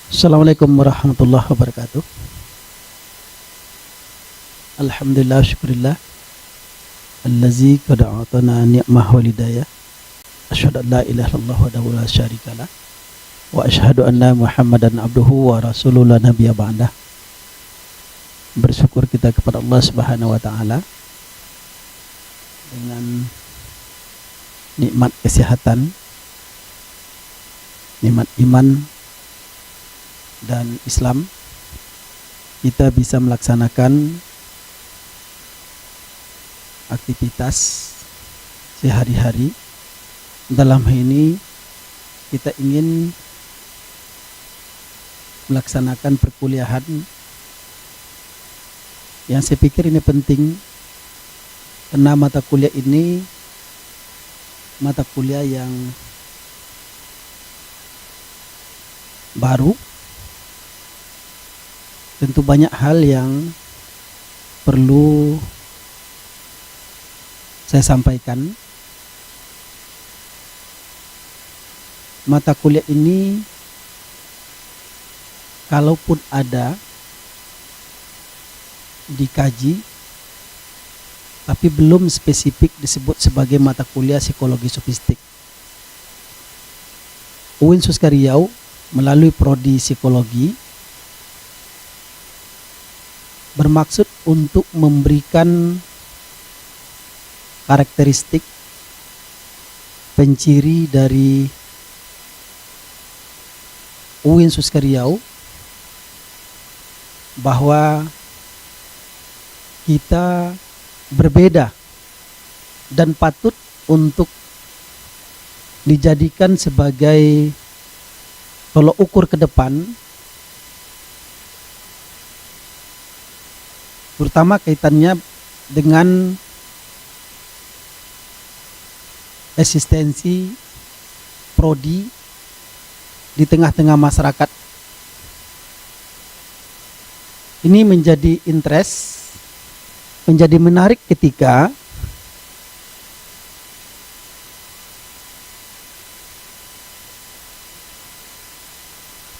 Assalamualaikum warahmatullahi wabarakatuh. Alhamdulillah syukurillah allazi qad a'tana ni'mah wal hidayah. Asyhadu an la ilaha illallah wahdahu la syarikalah wa asyhadu anna Muhammadan abduhu wa rasuluhu la nabiyya ba'dah. Bersyukur kita kepada Allah Subhanahu wa taala dengan nikmat kesehatan, nikmat iman dan Islam, kita bisa melaksanakan aktivitas sehari-hari. Dalam hal ini kita ingin melaksanakan perkuliahan yang saya pikir ini penting, karena mata kuliah ini mata kuliah yang baru. Tentu banyak hal yang perlu saya sampaikan. Mata kuliah ini kalaupun ada dikaji, tapi belum spesifik disebut sebagai mata kuliah psikologi sofistik. UIN Suska Riau melalui prodi psikologi bermaksud untuk memberikan karakteristik penciri dari UIN Suska Riau, bahwa kita berbeda dan patut untuk dijadikan sebagai tolok ukur ke depan, terutama kaitannya dengan eksistensi prodi di tengah-tengah masyarakat. Ini menjadi interest, menjadi menarik ketika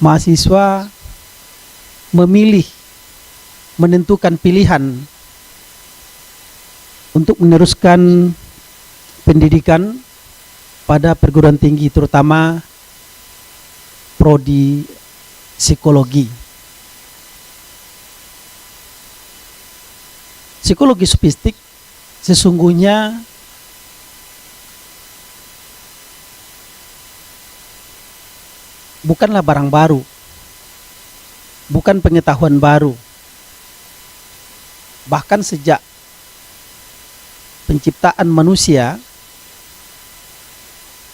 mahasiswa memilih, menentukan pilihan untuk meneruskan pendidikan pada perguruan tinggi, terutama prodi psikologi. Psikologi sofistik sesungguhnya bukanlah barang baru, bukan pengetahuan baru. Bahkan sejak penciptaan manusia,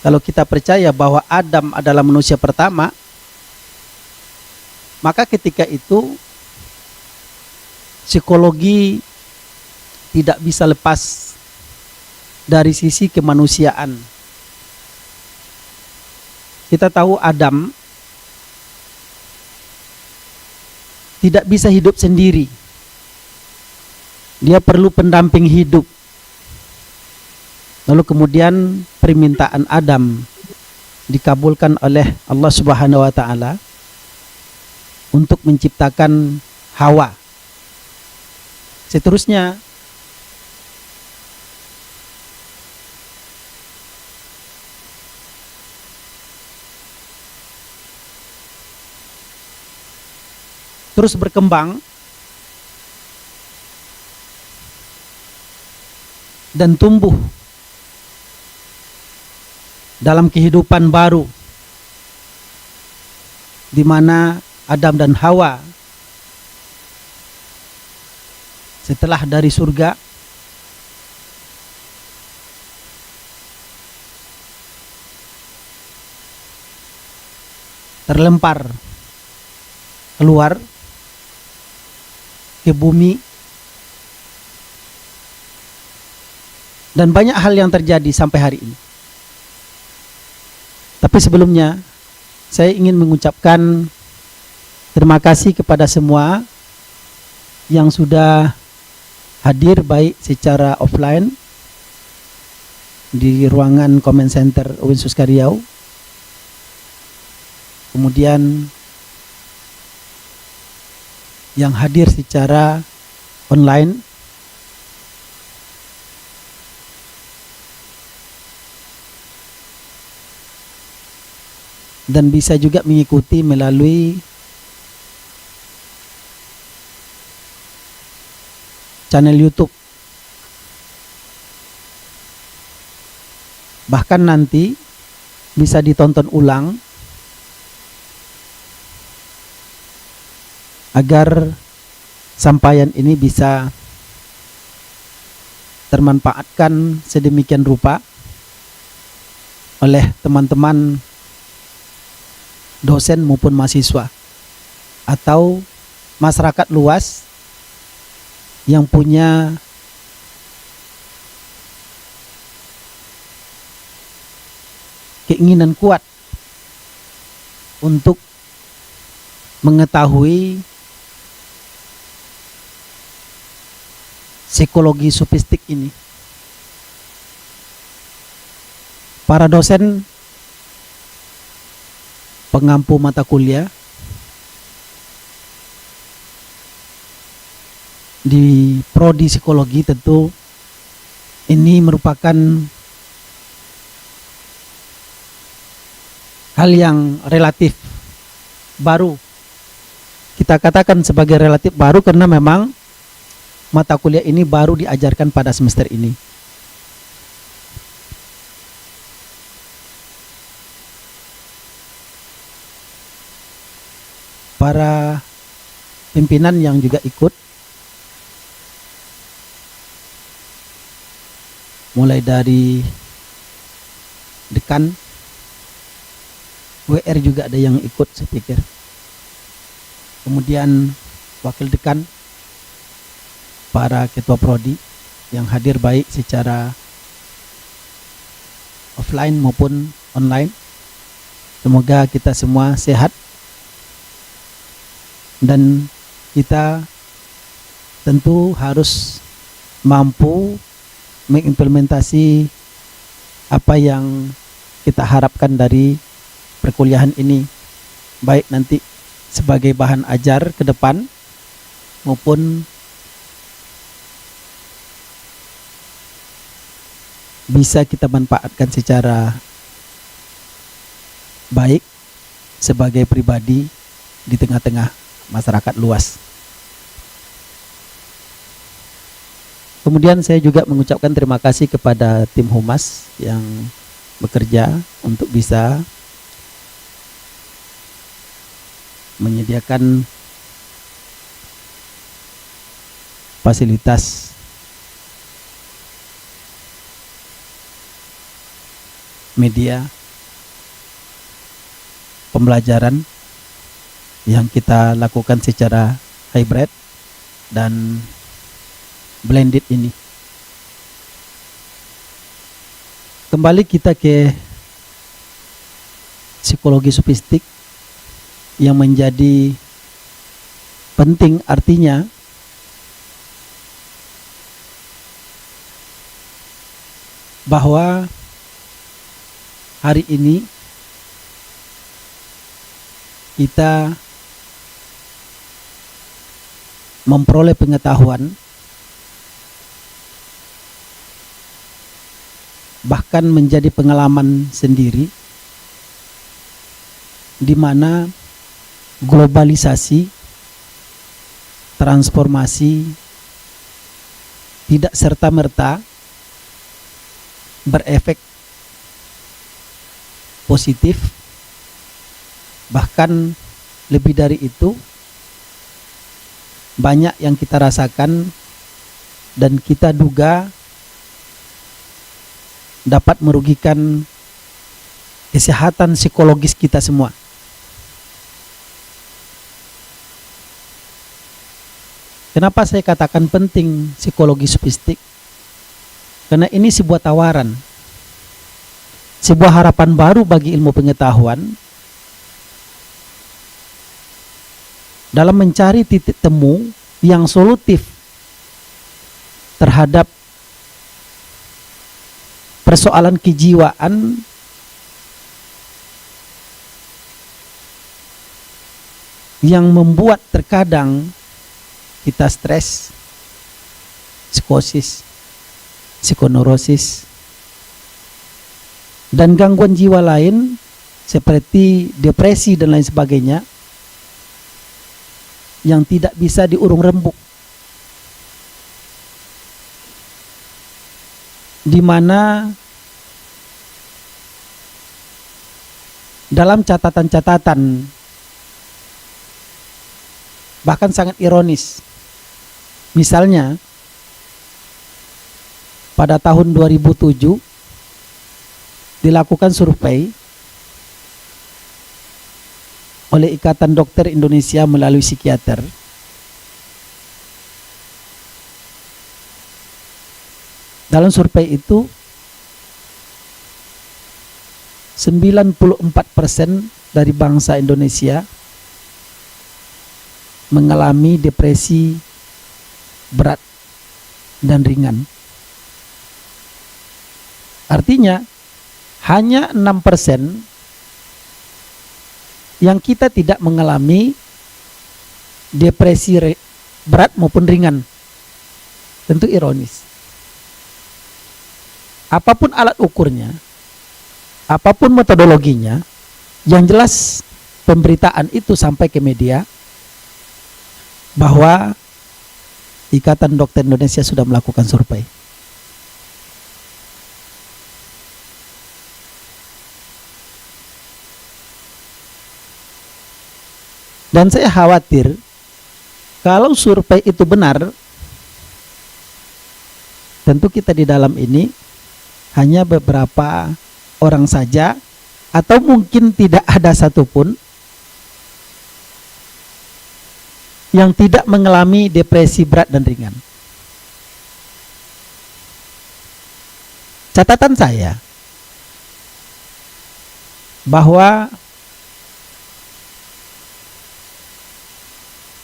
kalau kita percaya bahwa Adam adalah manusia pertama, maka ketika itu psikologi tidak bisa lepas dari sisi kemanusiaan. Kita tahu Adam tidak bisa hidup sendiri. Dia perlu pendamping hidup. Lalu kemudian permintaan Adam dikabulkan oleh Allah Subhanahu wa taala untuk menciptakan Hawa. Seterusnya terus berkembang dan tumbuh dalam kehidupan baru, di mana Adam dan Hawa setelah dari surga terlempar keluar ke bumi, dan banyak hal yang terjadi sampai hari ini. Tapi sebelumnya saya ingin mengucapkan terima kasih kepada semua yang sudah hadir, baik secara offline di ruangan Comment Center UIN Suska Riau, kemudian yang hadir secara online, dan bisa juga mengikuti melalui channel YouTube. Bahkan nanti bisa ditonton ulang agar sampaian ini bisa termanfaatkan sedemikian rupa oleh teman-teman dosen maupun mahasiswa atau masyarakat luas yang punya keinginan kuat untuk mengetahui psikologi sofistik ini. Para dosen pengampu mata kuliah di prodi psikologi tentu ini merupakan hal yang relatif baru. Kita katakan sebagai relatif baru karena memang mata kuliah ini baru diajarkan pada semester ini. Para pimpinan yang juga ikut, mulai dari dekan, WR juga ada yang ikut saya pikir, kemudian wakil dekan, para ketua prodi yang hadir baik secara offline maupun online. Semoga kita semua sehat dan kita tentu harus mampu mengimplementasi apa yang kita harapkan dari perkuliahan ini, baik nanti sebagai bahan ajar ke depan maupun bisa kita manfaatkan secara baik sebagai pribadi di tengah-tengah masyarakat luas. Kemudian saya juga mengucapkan terima kasih kepada tim Humas yang bekerja untuk bisa menyediakan fasilitas media pembelajaran yang kita lakukan secara hybrid dan blended ini. Kembali kita ke psikologi sofistik yang menjadi penting, artinya bahwa hari ini kita memperoleh pengetahuan, bahkan menjadi pengalaman sendiri, di mana globalisasi, transformasi tidak serta-merta berefek positif, bahkan lebih dari itu banyak yang kita rasakan dan kita duga dapat merugikan kesehatan psikologis kita semua. Kenapa saya katakan penting psikologi sofistik? Karena ini sebuah tawaran, sebuah harapan baru bagi ilmu pengetahuan dalam mencari titik temu yang solutif terhadap persoalan kejiwaan yang membuat terkadang kita stres, psikosis, psikoneurosis, dan gangguan jiwa lain seperti depresi dan lain sebagainya yang tidak bisa diurung rembuk, di mana dalam catatan-catatan bahkan sangat ironis, misalnya pada tahun 2007 dilakukan survei oleh Ikatan Dokter Indonesia melalui psikiater. Dalam survei itu 94% dari bangsa Indonesia mengalami depresi berat dan ringan. Artinya hanya 6% yang kita tidak mengalami depresi berat maupun ringan. Tentu ironis. Apapun alat ukurnya, apapun metodologinya, yang jelas pemberitaan itu sampai ke media bahwa Ikatan Dokter Indonesia sudah melakukan survei. Dan saya khawatir kalau survei itu benar, tentu kita di dalam ini hanya beberapa orang saja, atau mungkin tidak ada satupun yang tidak mengalami depresi berat dan ringan. Catatan saya bahwa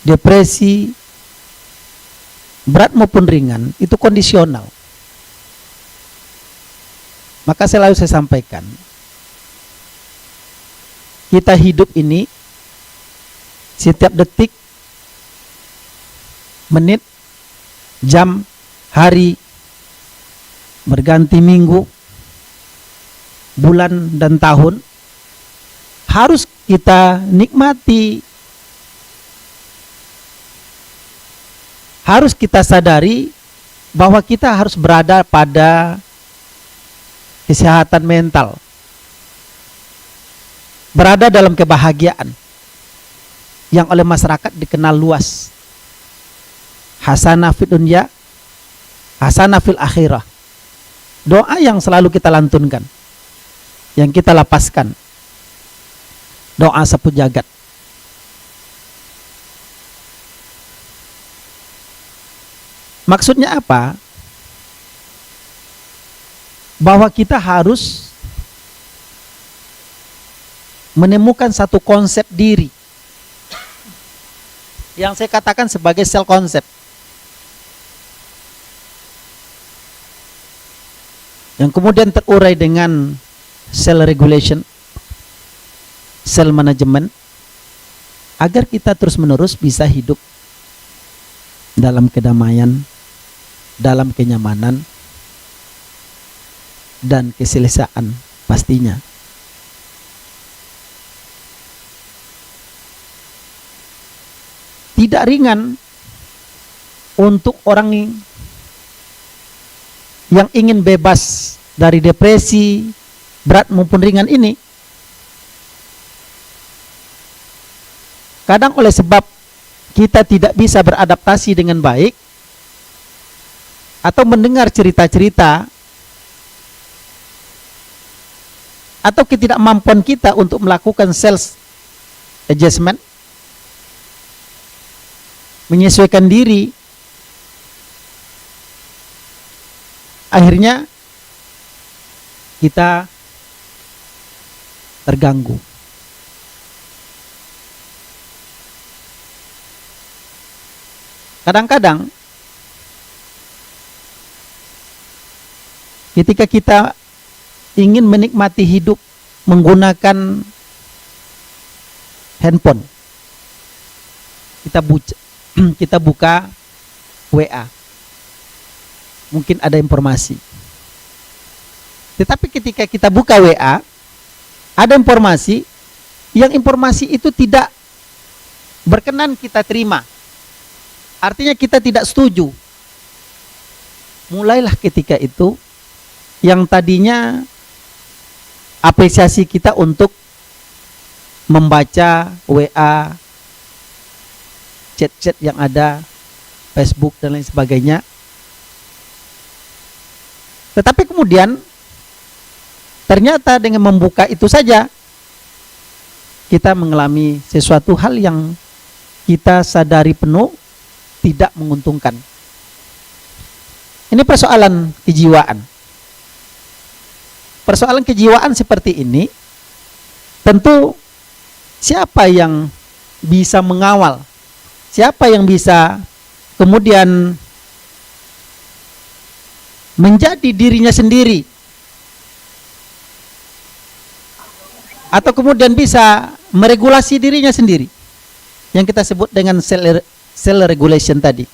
depresi berat maupun ringan itu kondisional. Maka selalu saya sampaikan, kita hidup ini setiap detik, menit, jam, hari, berganti minggu, bulan, dan tahun harus kita nikmati. Harus kita sadari bahwa kita harus berada pada kesehatan mental, berada dalam kebahagiaan yang oleh masyarakat dikenal luas. Hasanah fid dunya, hasanah fil akhirah. Doa yang selalu kita lantunkan, yang kita lapaskan, doa sapu jagat. Maksudnya apa? Bahwa kita harus menemukan satu konsep diri yang saya katakan sebagai self concept, yang kemudian terurai dengan self regulation, self management, agar kita terus menerus bisa hidup dalam kedamaian, dalam kenyamanan, dan keselesaan pastinya. Tidak ringan untuk orang yang ingin bebas dari depresi berat maupun ringan ini. Kadang oleh sebab kita tidak bisa beradaptasi dengan baik atau mendengar cerita-cerita atau ketidakmampuan kita untuk melakukan self adjustment, menyesuaikan diri, akhirnya kita terganggu. Kadang-kadang ketika kita ingin menikmati hidup menggunakan handphone, kita kita buka WA, mungkin ada informasi. Tetapi ketika kita buka WA, ada informasi, yang informasi itu tidak berkenan kita terima. Artinya kita tidak setuju. Mulailah ketika itu yang tadinya apresiasi kita untuk membaca WA, chat-chat yang ada, Facebook dan lain sebagainya. Tetapi kemudian ternyata dengan membuka itu saja kita mengalami sesuatu hal yang kita sadari penuh tidak menguntungkan. Ini persoalan kejiwaan. Persoalan kejiwaan seperti ini, tentu siapa yang bisa mengawal? Siapa yang bisa kemudian menjadi dirinya sendiri? Atau kemudian bisa meregulasi dirinya sendiri? Yang kita sebut dengan self regulation tadi.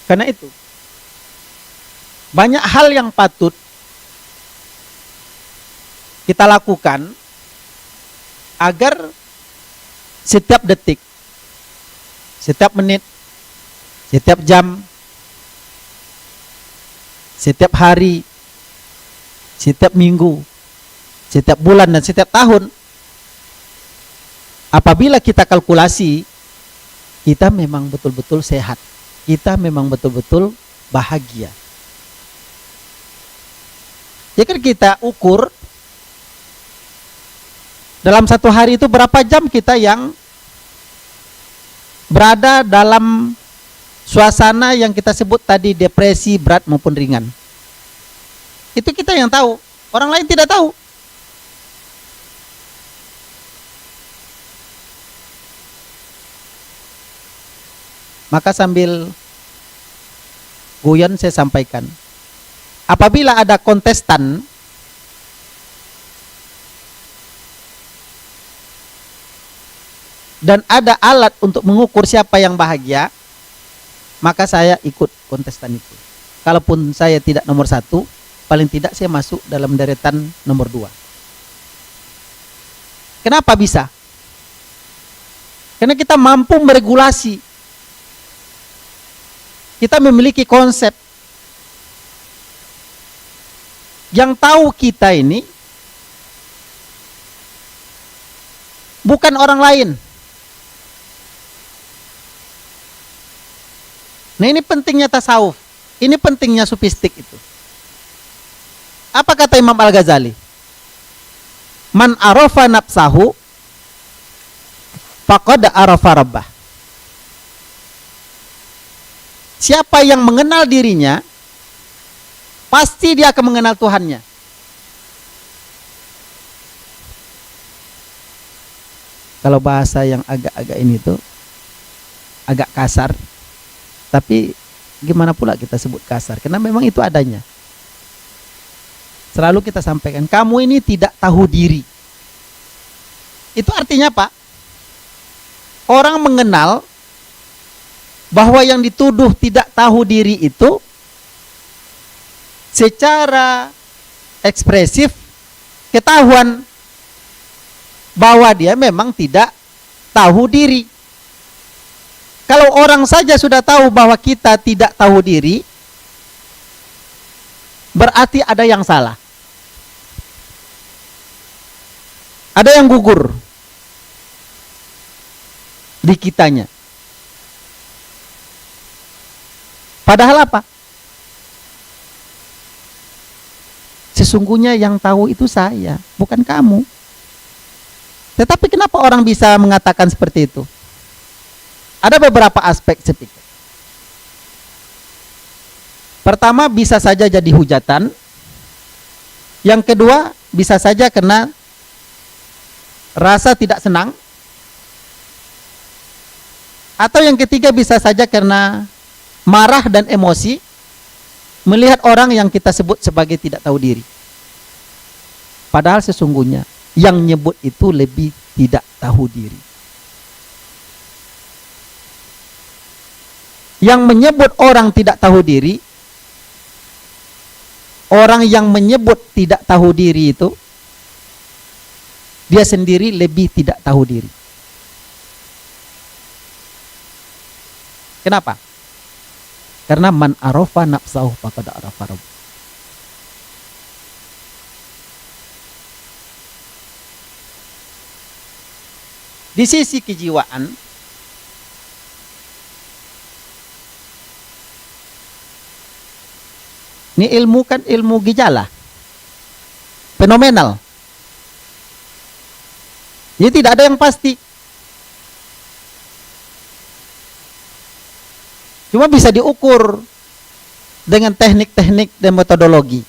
Karena itu, banyak hal yang patut kita lakukan agar setiap detik, setiap menit, setiap jam, setiap hari, setiap minggu, setiap bulan dan setiap tahun, apabila kita kalkulasi, kita memang betul-betul sehat, kita memang betul-betul bahagia. Jika kita ukur dalam satu hari itu berapa jam kita yang berada dalam suasana yang kita sebut tadi depresi berat maupun ringan. Itu kita yang tahu, orang lain tidak tahu. Maka sambil guyon saya sampaikan, apabila ada kontestan dan ada alat untuk mengukur siapa yang bahagia, maka saya ikut kontestan itu. Kalaupun saya tidak nomor 1, paling tidak saya masuk dalam deretan nomor 2. Kenapa bisa? Karena kita mampu meregulasi. Kita memiliki konsep yang tahu kita ini bukan orang lain. Nah, ini pentingnya tasawuf. Ini pentingnya sufistik itu. Apa kata Imam Al-Ghazali? Man arafa nafsahu faqad arafa rabbah. Siapa yang mengenal dirinya, pasti dia akan mengenal Tuhannya. Kalau bahasa yang agak-agak ini tuh agak kasar, tapi gimana pula kita sebut kasar? Karena memang itu adanya. Selalu kita sampaikan, kamu ini tidak tahu diri. Itu artinya apa? Orang mengenal bahwa yang dituduh tidak tahu diri itu secara ekspresif ketahuan bahwa dia memang tidak tahu diri. Kalau orang saja sudah tahu bahwa kita tidak tahu diri, berarti ada yang salah. Ada yang gugur di kitanya. Padahal apa? Sesungguhnya yang tahu itu saya, bukan kamu. Tetapi kenapa orang bisa mengatakan seperti itu? Ada beberapa aspek sedikit. Pertama, bisa saja jadi hujatan. Yang kedua, bisa saja kena rasa tidak senang. Atau yang ketiga, bisa saja karena marah dan emosi melihat orang yang kita sebut sebagai tidak tahu diri. Padahal sesungguhnya yang nyebut itu lebih tidak tahu diri. Yang menyebut orang tidak tahu diri, orang yang menyebut tidak tahu diri itu, dia sendiri lebih tidak tahu diri. Kenapa? Karena man arafa nafsahu faqad arafa rabbahu. Di sisi kejiwaan, ini ilmu kan ilmu gejala, fenomenal. Jadi tidak ada yang pasti. Cuma bisa diukur dengan teknik-teknik dan metodologi.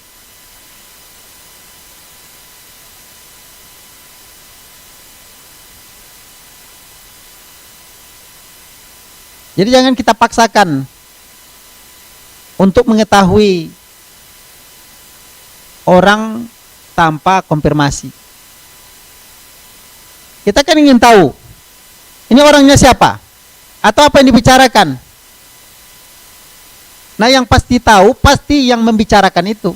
Jadi jangan kita paksakan untuk mengetahui orang tanpa konfirmasi. Kita kan ingin tahu, ini orangnya siapa? Atau apa yang dibicarakan? Nah, yang pasti tahu, pasti yang membicarakan itu.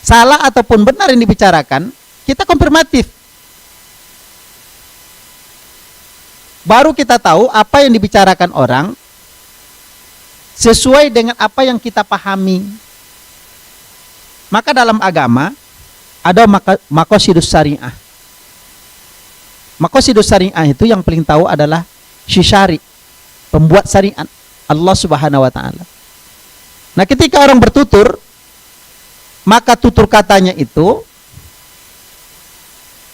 Salah ataupun benar yang dibicarakan, kita konfirmatif. Baru kita tahu apa yang dibicarakan orang sesuai dengan apa yang kita pahami. Maka dalam agama ada maqasidus syariah. Maqasidus syariah itu yang paling tahu adalah syari, pembuat syariat, Allah Subhanahu wa taala. Nah, ketika orang bertutur, maka tutur katanya itu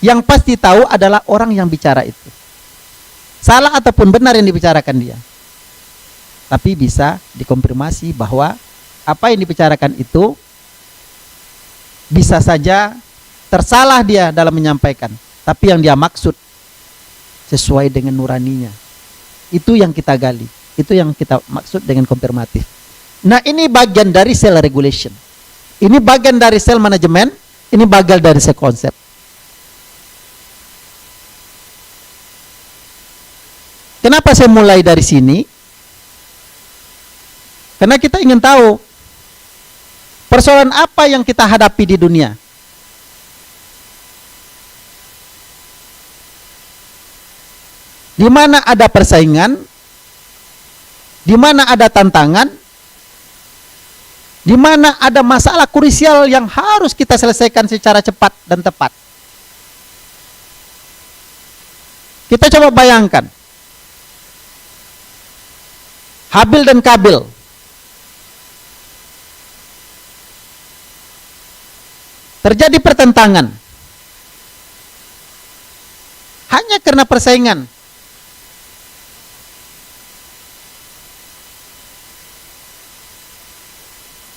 yang pasti tahu adalah orang yang bicara itu. Salah ataupun benar yang dibicarakan dia. Tapi bisa dikonfirmasi bahwa apa yang dibicarakan itu bisa saja tersalah dia dalam menyampaikan, tapi yang dia maksud sesuai dengan nuraninya. Itu yang kita gali, itu yang kita maksud dengan konfirmatif. Nah, ini bagian dari self regulation. Ini bagian dari self management, ini bagian dari self concept. Kenapa saya mulai dari sini? Karena kita ingin tahu persoalan apa yang kita hadapi di dunia. Di mana ada persaingan, di mana ada tantangan, di mana ada masalah krusial yang harus kita selesaikan secara cepat dan tepat. Kita coba bayangkan Habil dan Kabil. Terjadi pertentangan. Hanya karena persaingan.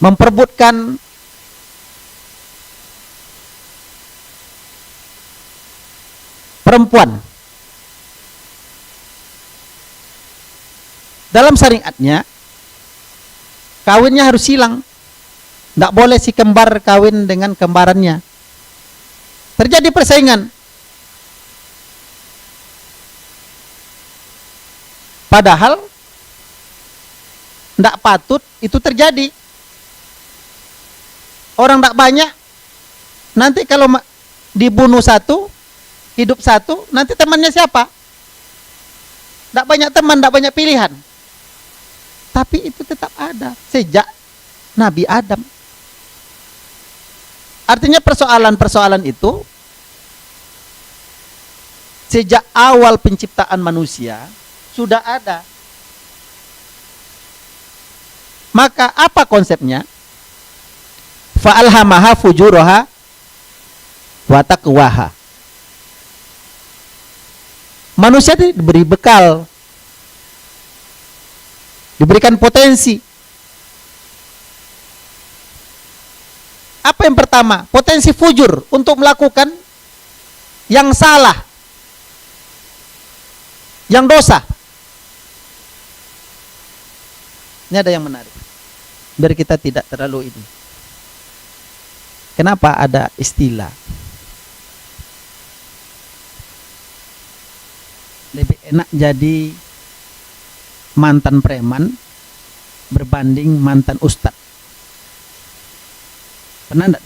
Memperebutkan perempuan. Dalam syariatnya, kawinnya harus silang. Tidak boleh si kembar kawin dengan kembarannya. Terjadi persaingan. Padahal tidak patut itu terjadi. Orang tidak banyak. Nanti kalau dibunuh satu, hidup satu, nanti temannya siapa? Tidak banyak teman, tidak banyak pilihan. Tapi itu tetap ada sejak Nabi Adam. Artinya persoalan-persoalan itu sejak awal penciptaan manusia sudah ada. Maka apa konsepnya? Fa'alhamaha fujuraha wa taqwaha. Manusia diberi bekal, diberikan potensi. Apa yang pertama? Potensi fujur untuk melakukan yang salah, yang dosa. Ini ada yang menarik, biar kita tidak terlalu ini. Kenapa ada istilah? Lebih enak jadi mantan preman berbanding mantan ustad. Pernah enggak?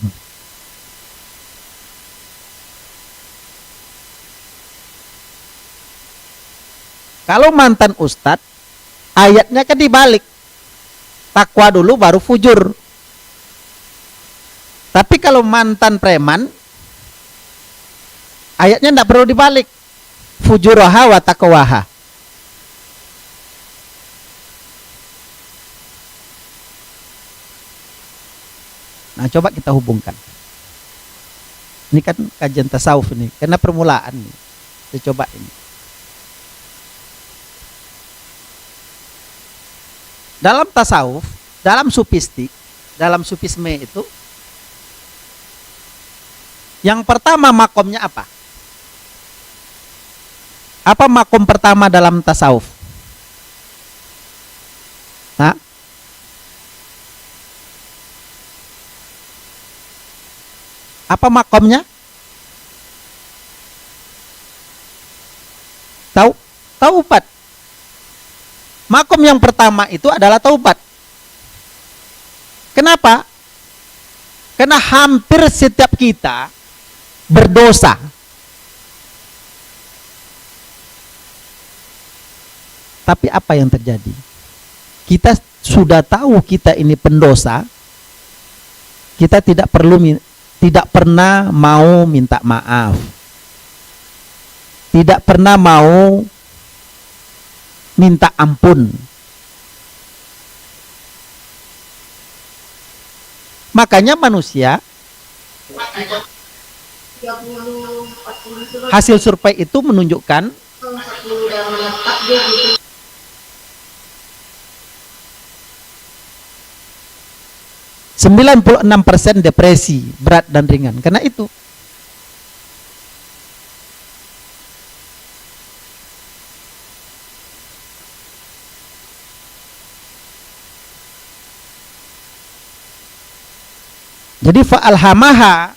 Kalau mantan ustad, ayatnya kan dibalik. Takwa dulu baru fujur. Tapi kalau mantan preman, ayatnya enggak perlu dibalik. Fujuraha wa taqwaha. Nah, coba kita hubungkan. Ini kan kajian tasawuf ini, karena permulaan nih. Kita coba ini. Dalam tasawuf, dalam sufistik, dalam sufisme itu, yang pertama makomnya apa? Apa makom pertama dalam tasawuf? Nah, apa makomnya? Taubat. Makom yang pertama itu adalah taubat. Kenapa? Karena hampir setiap kita berdosa. Tapi apa yang terjadi? Kita sudah tahu kita ini pendosa. Kita tidak pernah mau minta maaf. Tidak pernah mau minta ampun. Makanya manusia, hasil survei itu menunjukkan 96% depresi berat dan ringan. Karena itu. Jadi fa'alhamaha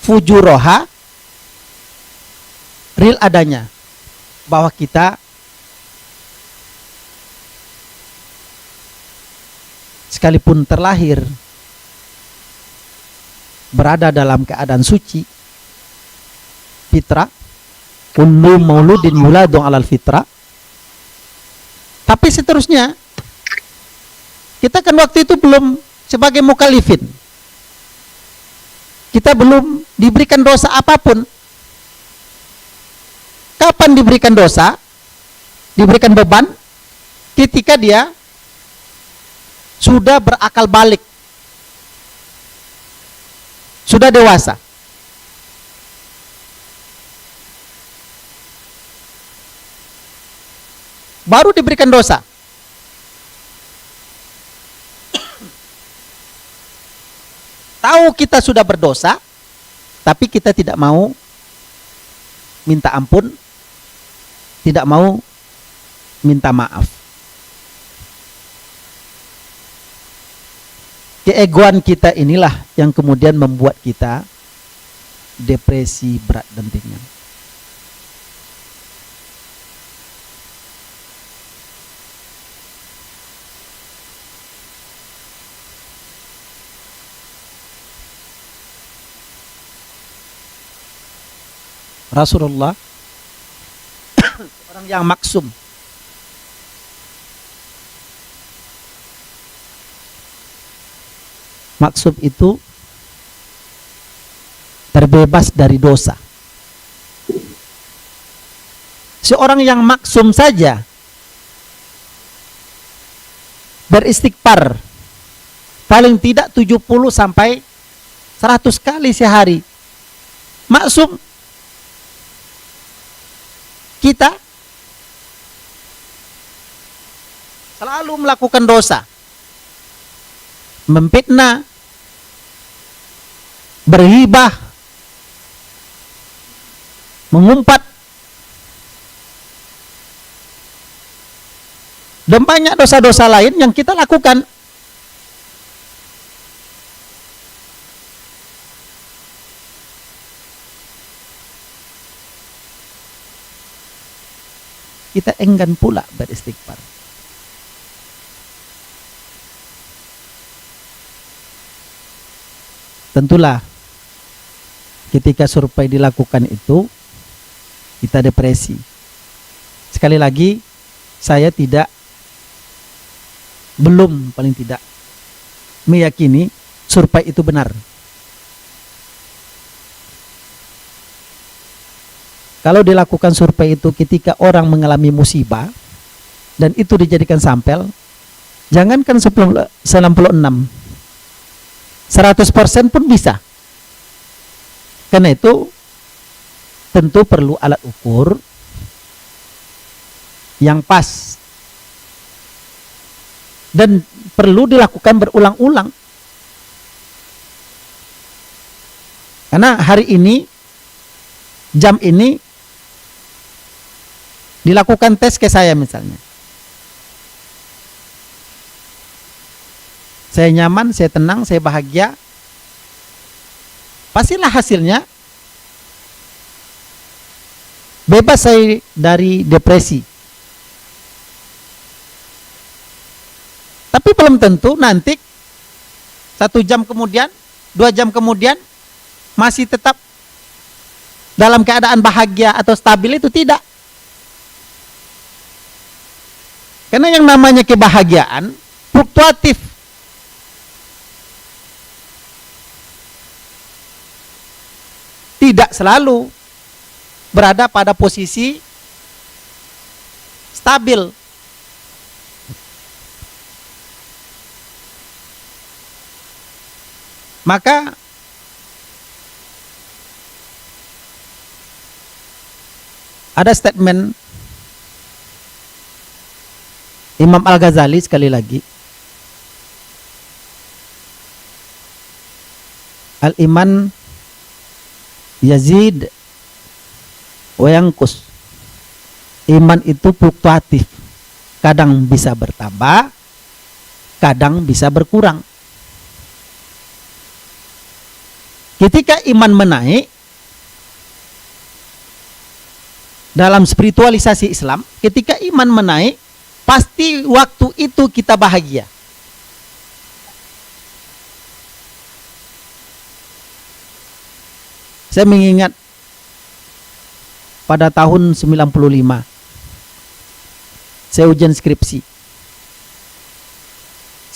fujuroha, real adanya bahwa kita sekalipun terlahir berada dalam keadaan suci, fitrah, kullu mauludin yuladun alal fitrah, tapi seterusnya kita kan waktu itu belum sebagai mukalifin, kita belum diberikan dosa apapun. Kapan diberikan dosa, diberikan beban? Ketika dia sudah berakal balik, sudah dewasa. Baru diberikan dosa. Tahu kita sudah berdosa, tapi kita tidak mau minta ampun, tidak mau minta maaf. Keegoan kita inilah yang kemudian membuat kita depresi berat dan ringan. Rasulullah orang yang maksum, maksum itu terbebas dari dosa. Seorang yang maksum saja beristighfar paling tidak 70 sampai 100 kali sehari. Maksum. Kita selalu melakukan dosa, memfitnah, berhibah, mengumpat, dan banyak dosa-dosa lain yang kita lakukan. kita enggan pula beristighfar. Tentulah ketika survei dilakukan itu kita depresi. Sekali lagi, saya paling tidak meyakini survei itu benar. Kalau dilakukan survei itu ketika orang mengalami musibah dan itu dijadikan sampel, jangankan 96, 100% pun bisa. Karena itu tentu perlu alat ukur yang pas dan perlu dilakukan berulang-ulang. Karena hari ini, jam ini dilakukan tes ke saya misalnya. Saya nyaman, saya tenang, saya bahagia. Pastilah hasilnya bebas saya dari depresi. Tapi belum tentu nanti 1 jam kemudian, 2 jam kemudian masih tetap dalam keadaan bahagia atau stabil, itu tidak. Karena yang namanya kebahagiaan fluktuatif. Tidak selalu berada pada posisi stabil. Maka ada statement Imam Al-Ghazali sekali lagi. Al-iman yazid wa yanqus. Iman itu fluktuatif. Kadang bisa bertambah, kadang bisa berkurang. Ketika iman menaik dalam spiritualisasi Islam, ketika iman menaik, pasti waktu itu kita bahagia. Saya mengingat pada tahun 95 saya ujian skripsi.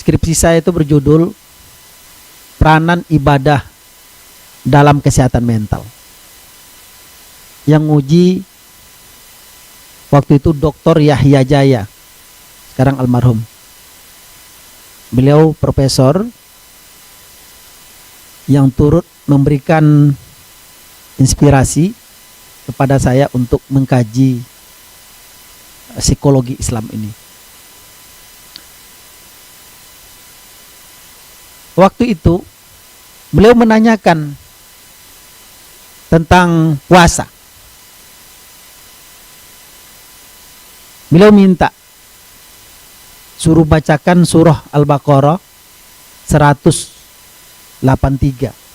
Skripsi saya itu berjudul Peranan Ibadah dalam Kesehatan Mental. Yang uji waktu itu Dr. Yahya Jaya, sekarang almarhum. Beliau profesor yang turut memberikan inspirasi kepada saya untuk mengkaji psikologi Islam ini. Waktu itu beliau menanyakan tentang puasa. Beliau minta suruh bacakan surah Al-Baqarah 183.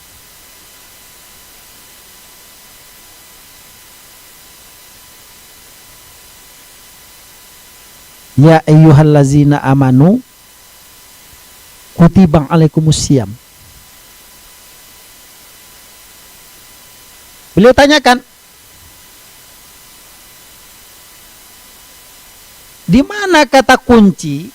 Ya ayyuhallazina amanu kutiba alaikumusiyam. Beliau tanyakan, di mana kata kunci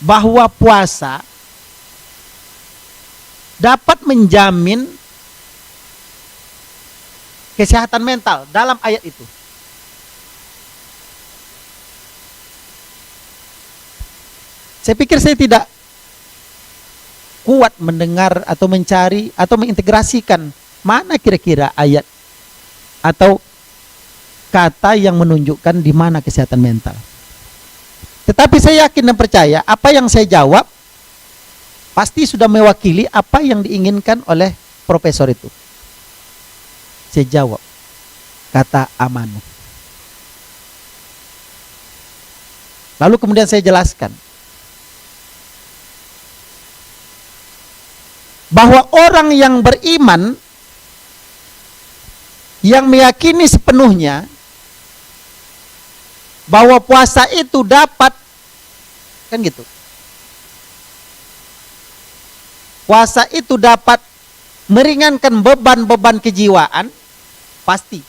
bahwa puasa dapat menjamin kesehatan mental dalam ayat itu? Saya pikir saya tidak kuat mendengar atau mencari atau mengintegrasikan mana kira-kira ayat atau kata yang menunjukkan di mana kesehatan mental. Tetapi saya yakin dan percaya apa yang saya jawab pasti sudah mewakili apa yang diinginkan oleh profesor itu. Saya jawab kata amanu. Lalu kemudian saya jelaskan bahwa orang yang beriman yang meyakini sepenuhnya bahwa puasa itu dapat, kan gitu, puasa itu dapat meringankan beban-beban kejiwaan, pasti.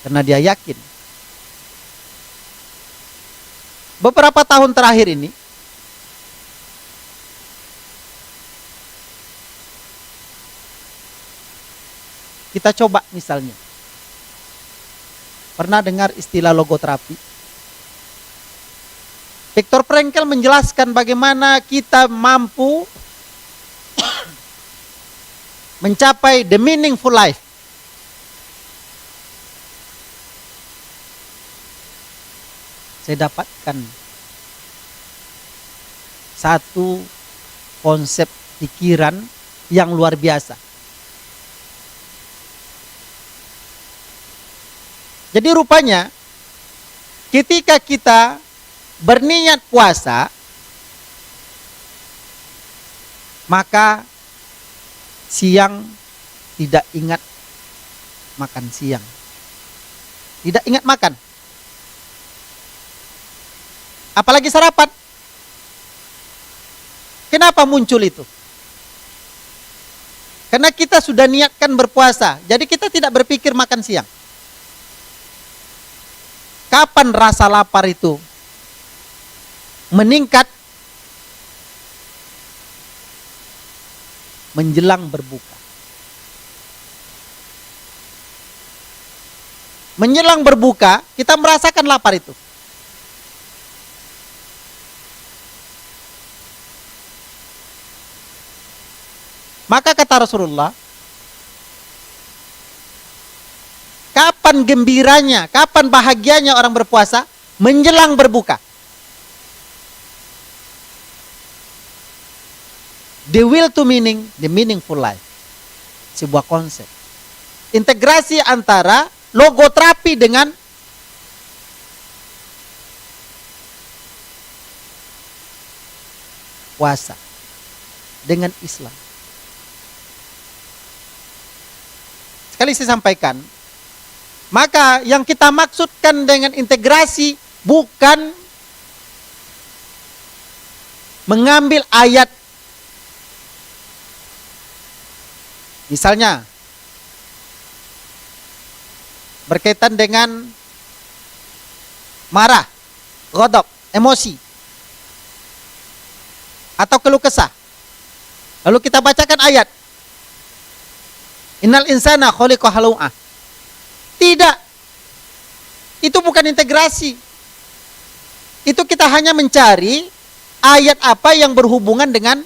Karena dia yakin. Beberapa tahun terakhir ini, kita coba misalnya, pernah dengar istilah logoterapi? Viktor Frankl menjelaskan bagaimana kita mampu mencapai the meaningful life. Saya dapatkan satu konsep pikiran yang luar biasa. Jadi rupanya ketika kita berniat puasa, maka siang tidak ingat makan siang. Tidak ingat makan. Apalagi sarapan. Kenapa muncul itu? Karena kita sudah niatkan berpuasa, jadi kita tidak berpikir makan siang. Kapan rasa lapar itu meningkat? Menjelang berbuka. Menjelang berbuka, kita merasakan lapar itu. Maka kata Rasulullah, kapan gembiranya, kapan bahagianya orang berpuasa? Menjelang berbuka. The will to meaning, the meaningful life. Sebuah konsep. Integrasi antara logoterapi dengan puasa. Dengan Islam. Sekali saya sampaikan, maka yang kita maksudkan dengan integrasi bukan mengambil ayat. Misalnya, berkaitan dengan marah, ghadab, emosi, atau keluh kesah. Lalu kita bacakan ayat. Innal insana khuliqa halu'ah. Tidak. Itu bukan integrasi. Itu kita hanya mencari ayat apa yang berhubungan dengan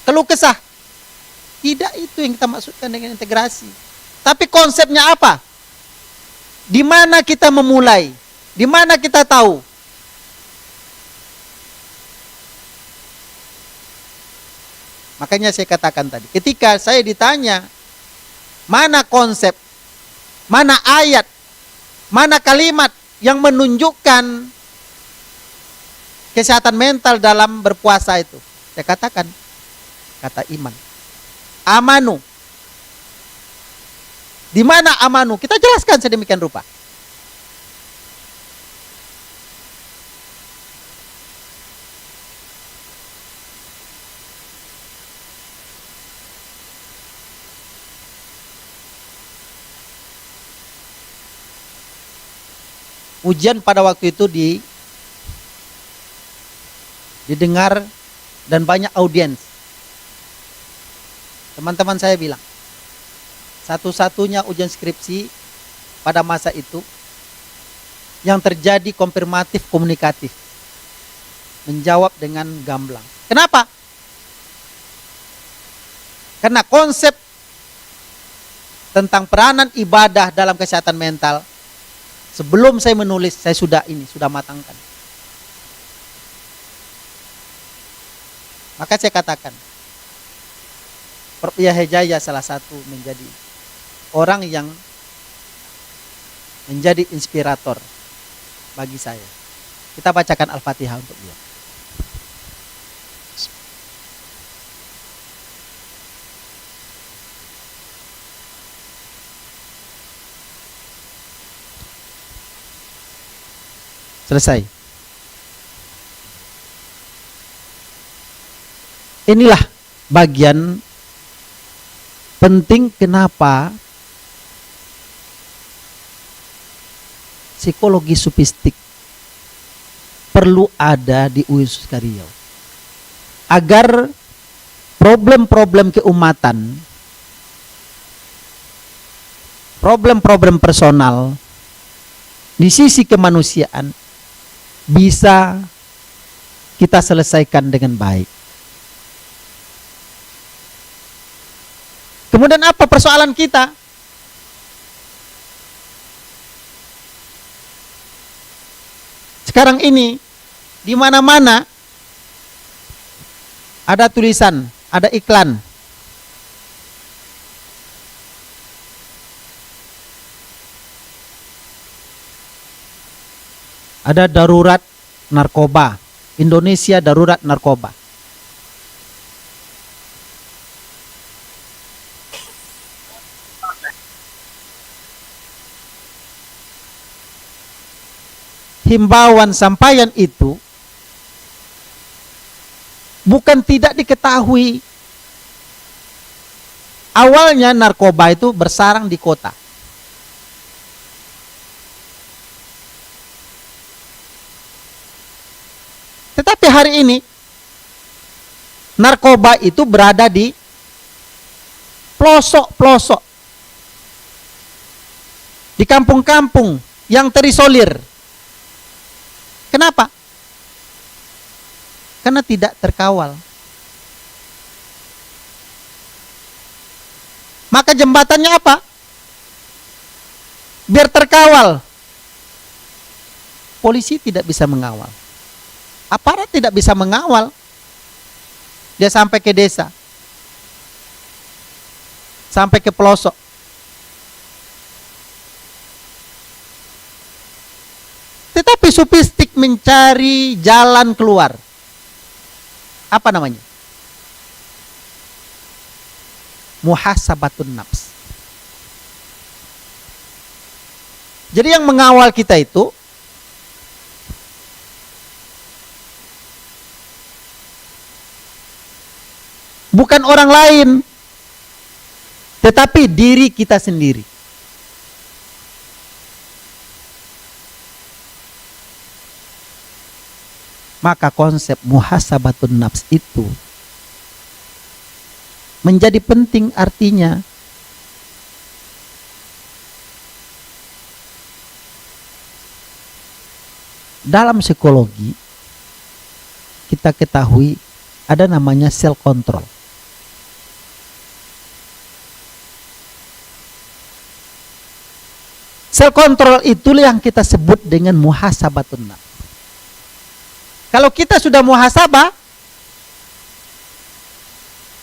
keluh kesah. Tidak itu yang kita maksudkan dengan integrasi. Tapi konsepnya apa? Di mana kita memulai? Di mana kita tahu? Makanya saya katakan tadi, ketika saya ditanya mana konsep, mana ayat, mana kalimat yang menunjukkan kesehatan mental dalam berpuasa itu, saya katakan, kata iman, amanu. Di mana amanu? Kita jelaskan sedemikian rupa. Ujian pada waktu itu didengar dan banyak audiens. Teman-teman saya bilang, satu-satunya ujian skripsi pada masa itu yang terjadi konfirmatif komunikatif. Menjawab dengan gamblang. Kenapa? Karena konsep tentang peranan ibadah dalam kesehatan mental, sebelum saya menulis, saya sudah matangkan. Maka saya katakan, Prof. Yahya Jaya salah satu menjadi orang yang menjadi inspirator bagi saya. Kita bacakan Al-Fatihah untuk dia. Selesai. Inilah bagian penting kenapa psikologi sufistik perlu ada di UIN Riau. Agar problem-problem keumatan, problem-problem personal di sisi kemanusiaan bisa kita selesaikan dengan baik. Kemudian apa persoalan kita? Sekarang ini di mana-mana ada tulisan, ada iklan. Ada darurat narkoba. Indonesia darurat narkoba. Himbauan sampaian itu bukan tidak diketahui. Awalnya narkoba itu bersarang di kota. Tetapi hari ini narkoba itu berada di pelosok-pelosok, di kampung-kampung yang terisolir. Kenapa? Karena tidak terkawal. Maka jembatannya apa? Biar terkawal. Polisi tidak bisa mengawal. Aparat tidak bisa mengawal. Dia sampai ke desa. Sampai ke pelosok. Tetapi sufistik mencari jalan keluar. Apa namanya? Muhasabatun nafs. Jadi yang mengawal kita itu bukan orang lain, tetapi diri kita sendiri. Maka konsep muhasabatun nafs itu menjadi penting, artinya dalam psikologi kita ketahui ada namanya self control. Self control itulah yang kita sebut dengan muhasabatun nafs. Kalau kita sudah muhasabah,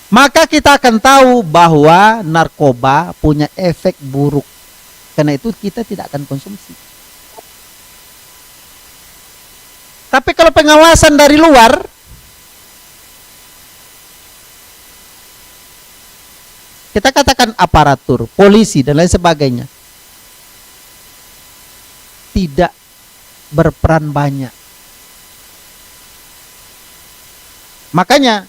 maka kita akan tahu bahwa narkoba punya efek buruk. Karena itu kita tidak akan konsumsi. Tapi kalau pengawasan dari luar, kita katakan aparatur, polisi dan lain sebagainya, tidak berperan banyak. Makanya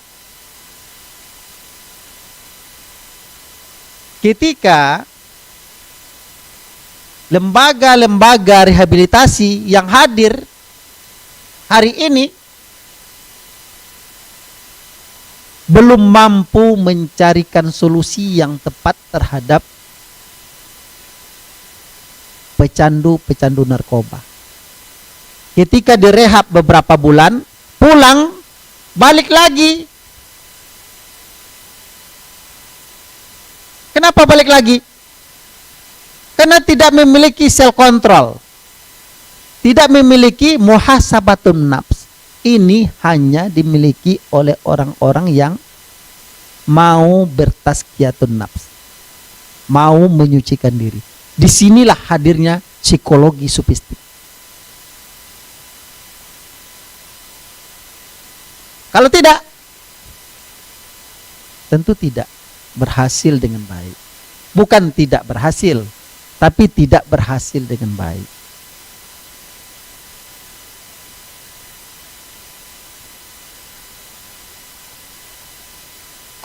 ketika lembaga-lembaga rehabilitasi yang hadir hari ini belum mampu mencarikan solusi yang tepat terhadap pecandu-pecandu narkoba. Ketika direhab beberapa bulan, pulang balik lagi. Kenapa balik lagi? Karena tidak memiliki self control. Tidak memiliki muhasabatun nafs. Ini hanya dimiliki oleh orang-orang yang mau bertazkiyatun nafs. Mau menyucikan diri. Disinilah hadirnya psikologi sufistik. Kalau tidak, tentu tidak berhasil dengan baik. Bukan tidak berhasil, tapi tidak berhasil dengan baik.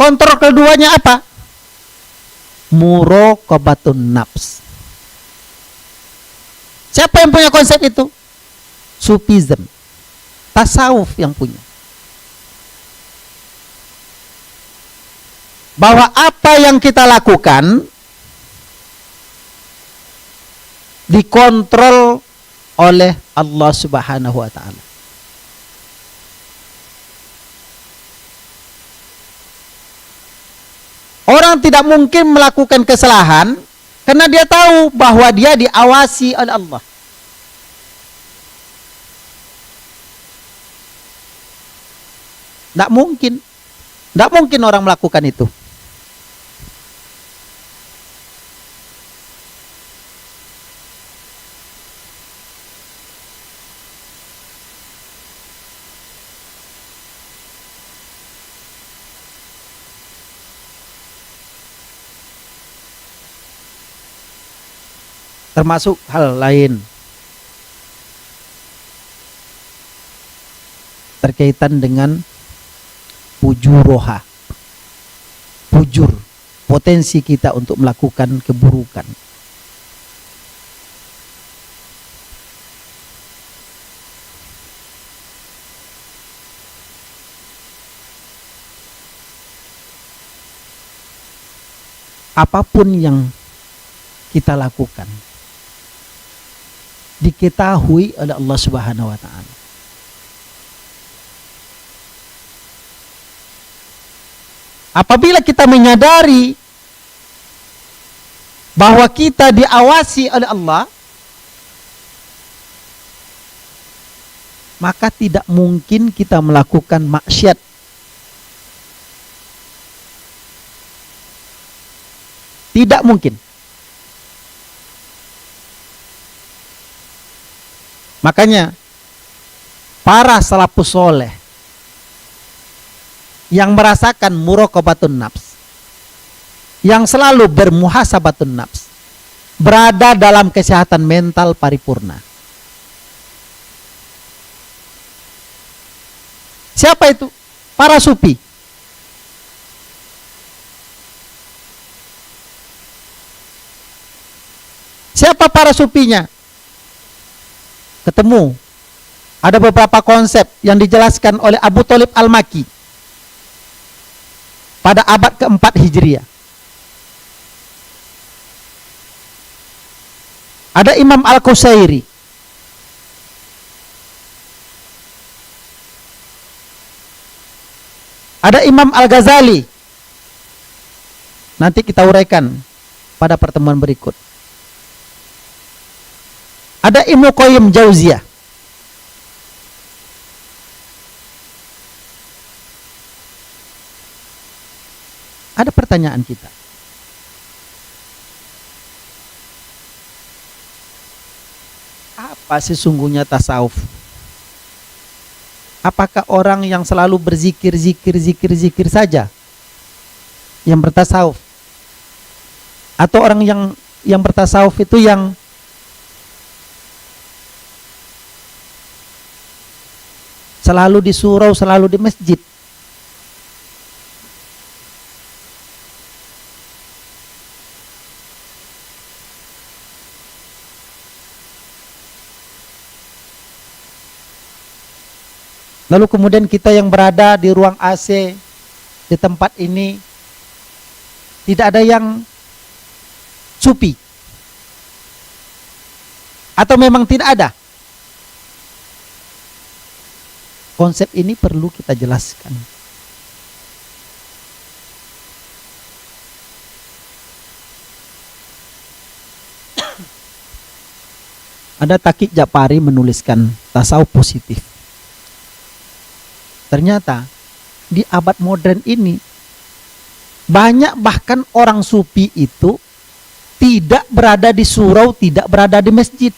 Kontrol keduanya apa? Muraqabatun nafs. Siapa yang punya konsep itu? Sufism, tasawuf yang punya. Bahwa apa yang kita lakukan dikontrol oleh Allah Subhanahu wa taala. Orang tidak mungkin melakukan kesalahan karena dia tahu bahwa dia diawasi oleh Allah. Tidak mungkin. Tidak mungkin orang melakukan itu. Termasuk hal lain berkaitan dengan fujuroha, fujur, potensi kita untuk melakukan keburukan. Apapun yang kita lakukan diketahui oleh Allah Subhanahu wa taala. Apabila kita menyadari bahwa kita diawasi oleh Allah, maka tidak mungkin kita melakukan maksiat. Tidak mungkin. Makanya para salafus soleh yang merasakan muraqabatun nafs, yang selalu bermuhasabatun nafs, berada dalam kesehatan mental paripurna. Siapa itu? Para sufi. Siapa para sufinya? Ketemu ada beberapa konsep yang dijelaskan oleh Abu Thalib Al-Maki pada abad keempat Hijriah. Ada Imam Al-Qusairi, ada Imam Al-Ghazali. Nanti kita uraikan pada pertemuan berikut. Ada Ibnu Qayyim Jauziyah. Ada pertanyaan kita. Apa sesungguhnya tasawuf? Apakah orang yang selalu berzikir saja yang bertasawuf? Atau orang yang bertasawuf itu yang selalu di surau, selalu di masjid? Lalu kemudian kita yang berada di ruang AC, di tempat ini, tidak ada yang sufi? Atau memang tidak ada? Konsep ini perlu kita jelaskan. Ada Taqi Japari menuliskan tasawuf positif. Ternyata di abad modern ini banyak bahkan orang sufi itu tidak berada di surau, tidak berada di masjid,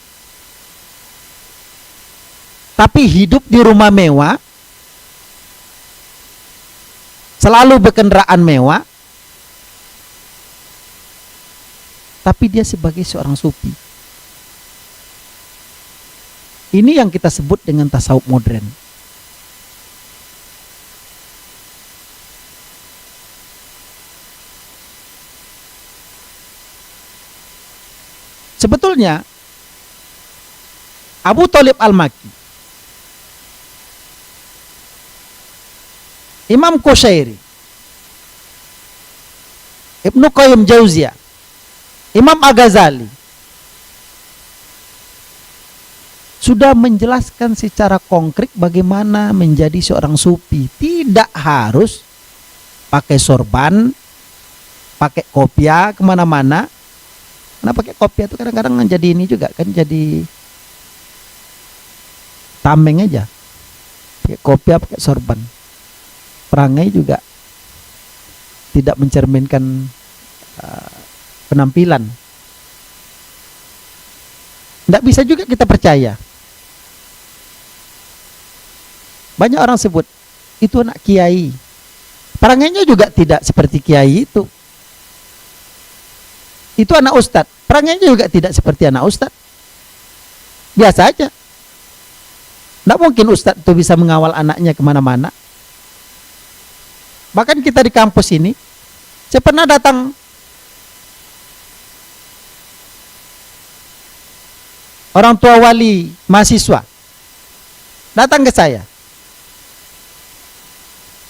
tapi hidup di rumah mewah, selalu berkendaraan mewah, tapi dia sebagai seorang sufi. Ini yang kita sebut dengan tasawuf modern. Sebetulnya Abu Thalib Al-Makki, Imam Qushairi, Ibnu Qayyim Jauziyah, Imam Al-Ghazali sudah menjelaskan secara konkret bagaimana menjadi seorang sufi. Tidak harus pakai sorban, pakai kopiah kemana-mana. Karena pakai kopiah itu kadang-kadang jadi ini juga kan, jadi tameng aja. Pakai kopiah, pakai sorban. Perangai juga tidak mencerminkan penampilan. Tidak bisa juga kita percaya. Banyak orang sebut itu anak kiai. Perangainya juga tidak seperti kiai itu. Itu anak ustad. Perangainya juga tidak seperti anak ustad. Biasa aja. Tidak mungkin ustad itu bisa mengawal anaknya kemana-mana. Bahkan kita di kampus ini, saya pernah datang orang tua wali mahasiswa datang ke saya.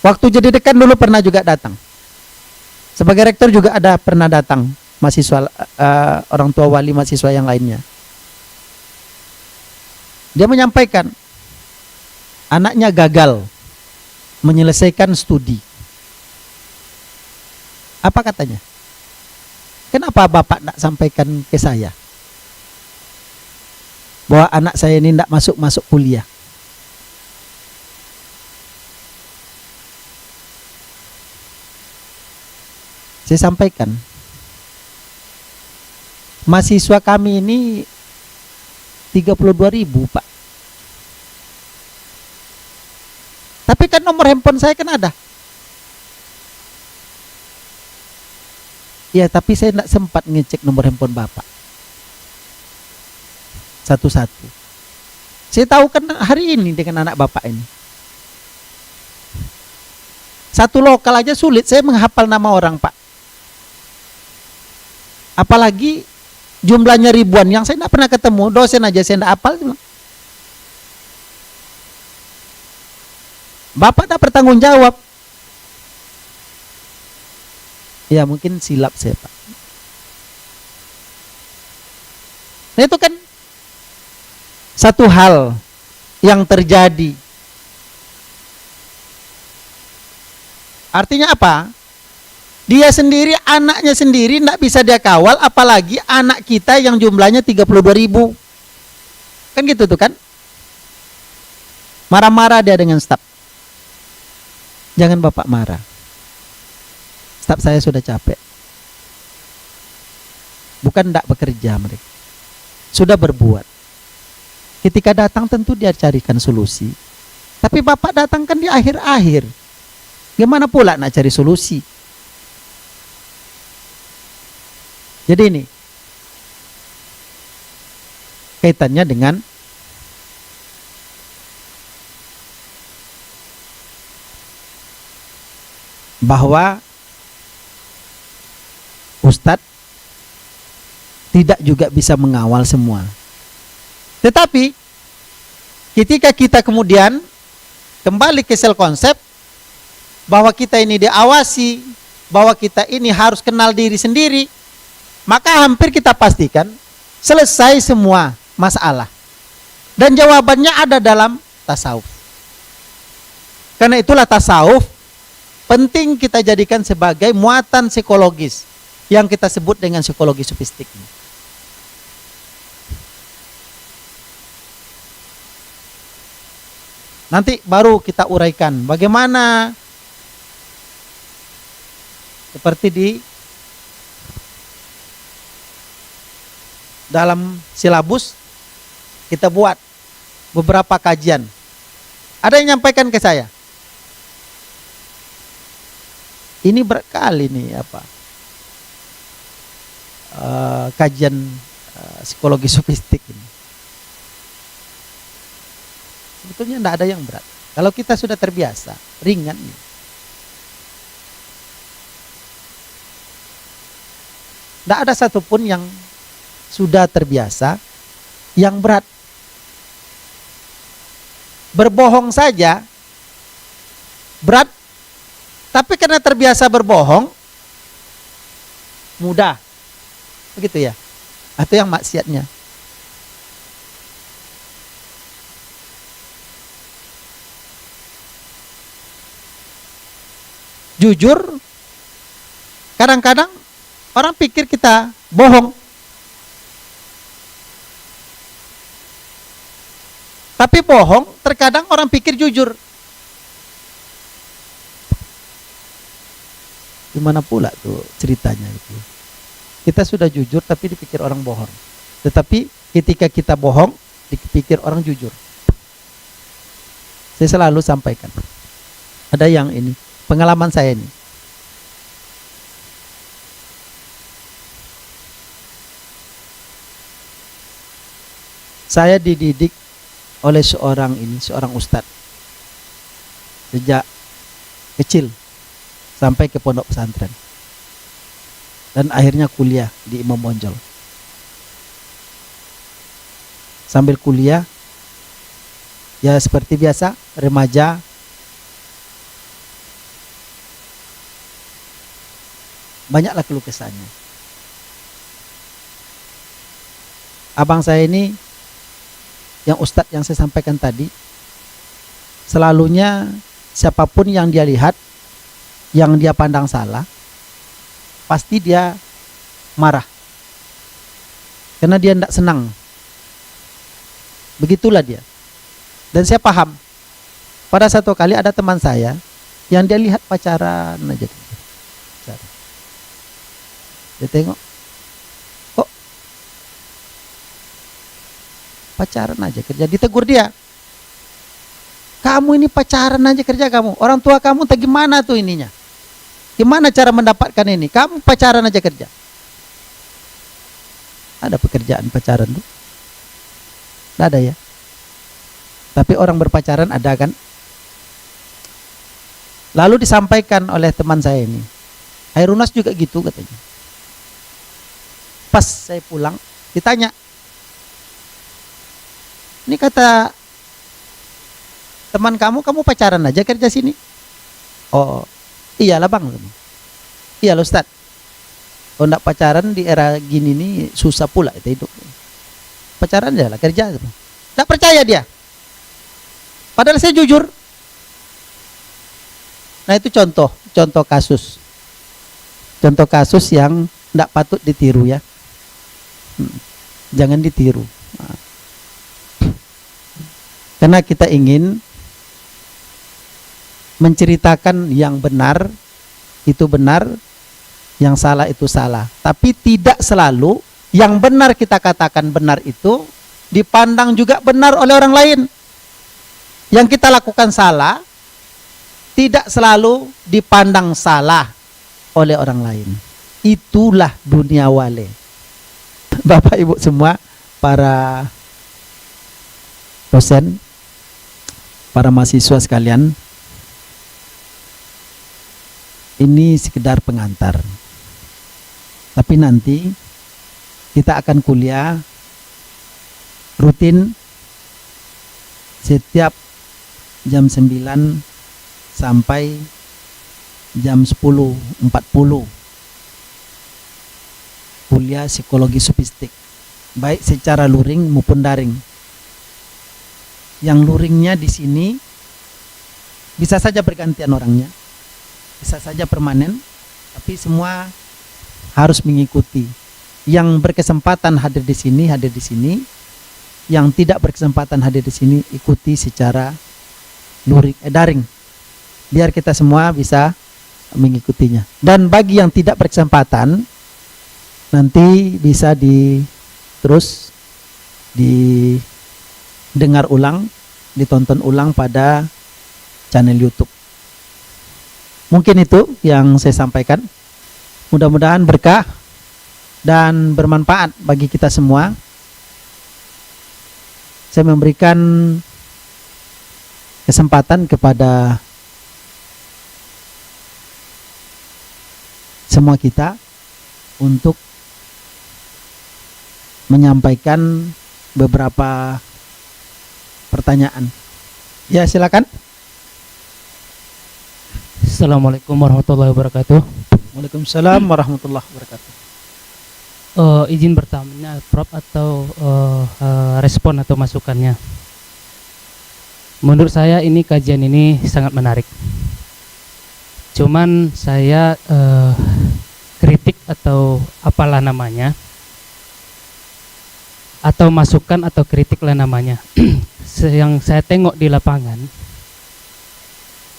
Waktu jadi dekan dulu pernah juga datang. Sebagai rektor juga ada pernah datang mahasiswa, orang tua wali mahasiswa yang lainnya. Dia menyampaikan anaknya gagal menyelesaikan studi. Apa katanya? Kenapa Bapak tidak sampaikan ke saya bahwa anak saya ini tidak masuk kuliah? Saya sampaikan, mahasiswa kami ini 32.000, Pak. Tapi kan nomor handphone saya kan ada. Ya, tapi saya tidak sempat ngecek nomor handphone Bapak satu-satu. Saya tahu kan hari ini dengan anak Bapak ini. Satu lokal aja sulit saya menghafal nama orang, Pak. Apalagi jumlahnya ribuan yang saya tidak pernah ketemu. Dosen aja saya tidak hafal. Bapak tak bertanggung jawab. Ya mungkin silap saya, Pak. Nah itu kan satu hal yang terjadi. Artinya apa? Dia sendiri, anaknya sendiri tidak bisa dia kawal, apalagi anak kita yang jumlahnya 32.000. Kan gitu tuh kan? Marah-marah dia dengan staf. Jangan Bapak marah. Staf saya sudah capek. Bukan tidak bekerja mereka. Sudah berbuat. Ketika datang tentu dia carikan solusi. Tapi Bapak datang kan di akhir-akhir. Gimana pula nak cari solusi? Jadi ini kaitannya dengan bahwa Ustadz tidak juga bisa mengawal semua. Tetapi ketika kita kemudian kembali ke sel konsep bahwa kita ini diawasi, bahwa kita ini harus kenal diri sendiri, maka hampir kita pastikan selesai semua masalah. Dan jawabannya ada dalam tasawuf. Karena itulah tasawuf penting kita jadikan sebagai muatan psikologis yang kita sebut dengan psikologi sofistik. Nanti baru kita uraikan bagaimana seperti di dalam silabus kita buat beberapa kajian. Ada yang nyampaikan ke saya, ini berkali nih kajian psikologi sofistik ini. Sebetulnya tidak ada yang berat. Kalau kita sudah terbiasa, ringan nih. Tidak ada satupun yang sudah terbiasa yang berat. Berbohong saja berat, tapi karena terbiasa berbohong mudah. Begitu ya. Atau yang maksiatnya. Jujur, kadang-kadang orang pikir kita bohong. Tapi bohong, terkadang orang pikir jujur. Gimana pula tuh ceritanya itu? Kita sudah jujur tapi dipikir orang bohong. Tetapi ketika kita bohong, dipikir orang jujur. Saya selalu sampaikan. Ada yang ini, pengalaman saya ini. Saya dididik oleh seorang ustadz sejak kecil sampai ke pondok pesantren dan akhirnya kuliah di Imam Bonjol. Sambil kuliah ya seperti biasa remaja, banyaklah keluh kesahnya. Abang saya ini, yang ustadz yang saya sampaikan tadi, selalunya siapapun yang dia lihat, yang dia pandang salah, pasti dia marah. Karena dia tidak senang. Begitulah dia. Dan saya paham. Pada satu kali ada teman saya yang dia lihat pacaran aja. Dia tengok, kok pacaran aja kerja. Ditegur dia, kamu ini pacaran aja kerja kamu, orang tua kamu tak gimana tuh ininya, gimana cara mendapatkan ini, kamu pacaran aja kerja. Ada pekerjaan pacaran tuh? Tidak ada ya. Tapi orang berpacaran ada kan. Lalu disampaikan oleh teman saya ini, Hairunas juga gitu katanya. Pas saya pulang ditanya, ini kata teman kamu pacaran aja kerja sini? Oh iyalah bang. Iya loh Ustaz, kalau enggak pacaran di era gini nih susah pula itu hidup. Pacaran aja lah kerja. Tidak percaya dia, padahal saya jujur. Nah itu contoh kasus yang tidak patut ditiru ya. Jangan ditiru. Karena kita ingin menceritakan yang benar itu benar, yang salah itu salah. Tapi tidak selalu yang benar kita katakan benar itu dipandang juga benar oleh orang lain. Yang kita lakukan salah tidak selalu dipandang salah oleh orang lain. Itulah dunia wale. Bapak Ibu semua, para dosen, para mahasiswa sekalian, ini sekedar pengantar. Tapi nanti kita akan kuliah rutin setiap jam 9 sampai jam 10.40. Kuliah psikologi sofistik, baik secara luring maupun daring. Yang luringnya di sini bisa saja bergantian orangnya, bisa saja permanen, tapi semua harus mengikuti. Yang berkesempatan hadir di sini, yang tidak berkesempatan hadir di sini ikuti secara daring, biar kita semua bisa mengikutinya. Dan bagi yang tidak berkesempatan, nanti bisa terus didengar ulang, ditonton ulang pada channel YouTube. Mungkin itu yang saya sampaikan. Mudah-mudahan berkah dan bermanfaat bagi kita semua. Saya memberikan kesempatan kepada semua kita untuk menyampaikan beberapa pertanyaan. Ya, silakan. Assalamualaikum warahmatullahi wabarakatuh. Waalaikumsalam warahmatullahi wabarakatuh. Izin bertanya, Prof, atau respon atau masukannya. Menurut saya ini kajian ini sangat menarik. Cuman saya kritik atau apalah namanya, atau masukan atau kritik lah namanya. Yang saya tengok di lapangan,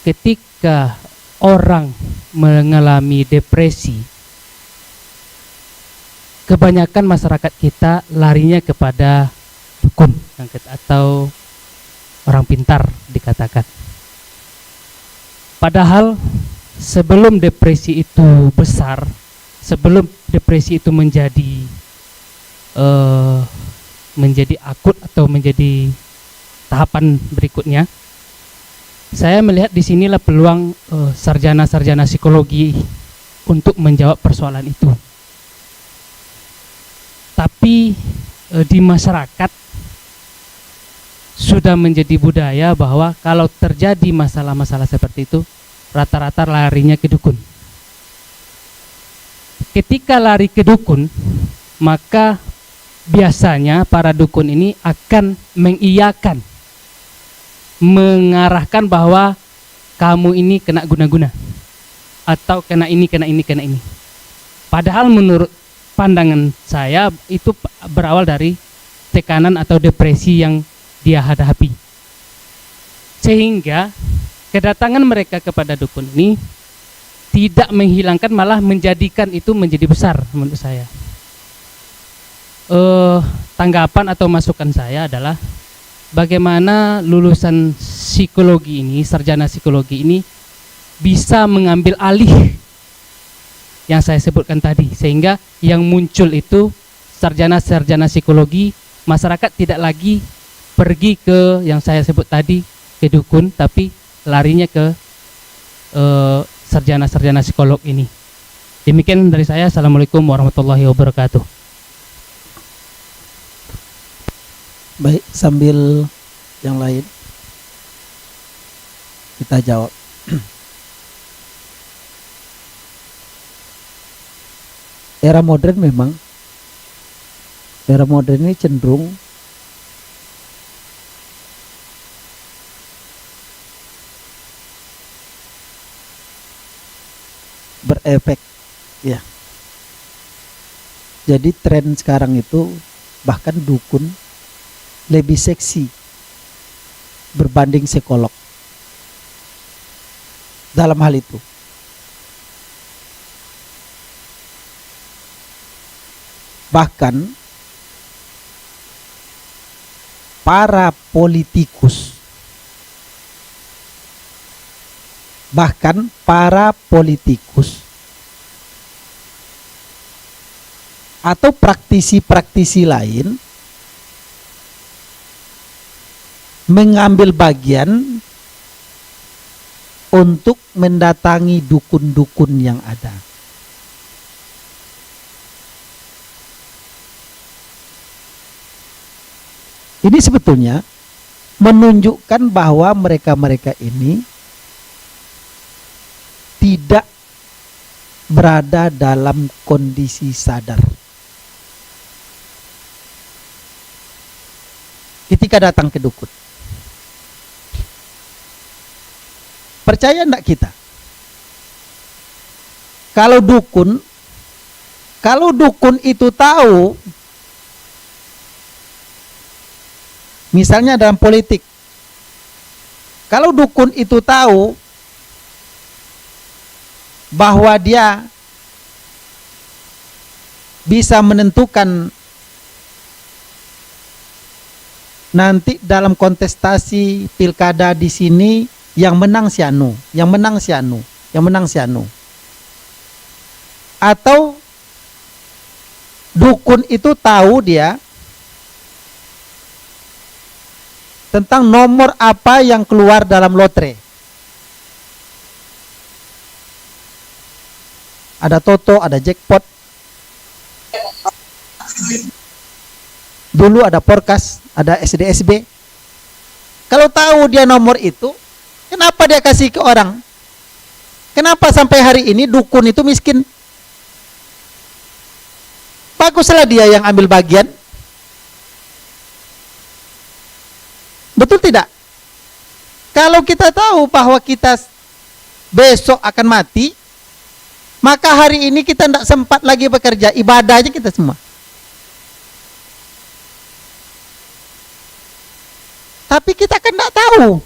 ketika orang mengalami depresi, kebanyakan masyarakat kita larinya kepada dukun atau orang pintar dikatakan. Padahal sebelum depresi itu besar, sebelum depresi itu menjadi akut atau menjadi tahapan berikutnya, saya melihat di sinilah peluang sarjana-sarjana psikologi untuk menjawab persoalan itu. Tapi di masyarakat sudah menjadi budaya bahwa kalau terjadi masalah-masalah seperti itu, rata-rata larinya ke dukun. Ketika lari ke dukun, maka biasanya para dukun ini akan mengiyakan, mengarahkan bahwa kamu ini kena guna-guna, atau kena ini, kena ini, kena ini. Padahal menurut pandangan saya itu berawal dari tekanan atau depresi yang dia hadapi. Sehingga kedatangan mereka kepada dukun ini tidak menghilangkan, malah menjadikan itu menjadi besar menurut saya. Tanggapan atau masukan saya adalah bagaimana lulusan psikologi ini, sarjana psikologi ini bisa mengambil alih yang saya sebutkan tadi, sehingga yang muncul itu sarjana-sarjana psikologi, masyarakat tidak lagi pergi ke yang saya sebut tadi, ke dukun, tapi larinya ke sarjana-sarjana psikolog ini. Demikian dari saya. Assalamualaikum warahmatullahi wabarakatuh. Baik, sambil yang lain kita jawab. Era modern memang, era modern ini cenderung berefek, ya. Jadi tren sekarang itu bahkan dukun lebih seksi berbanding psikolog dalam hal itu. Bahkan para politikus, atau praktisi-praktisi lain mengambil bagian untuk mendatangi dukun-dukun yang ada. Ini sebetulnya menunjukkan bahwa mereka-mereka ini tidak berada dalam kondisi sadar. Ketika datang ke dukun, percaya enggak kita? Kalau dukun itu tahu, misalnya dalam politik, kalau dukun itu tahu bahwa dia bisa menentukan nanti dalam kontestasi pilkada di sini yang menang si anu, yang menang si anu, yang menang si anu. Atau dukun itu tahu dia tentang nomor apa yang keluar dalam lotre. Ada toto, ada jackpot. Dulu ada Porkas, ada SDSB. Kalau tahu dia nomor itu, kenapa dia kasih ke orang? Kenapa sampai hari ini dukun itu miskin? Baguslah dia yang ambil bagian. Betul tidak? Kalau kita tahu bahwa kita besok akan mati, maka hari ini kita tidak sempat lagi bekerja, ibadah aja kita semua. Tapi kita kan tidak tahu.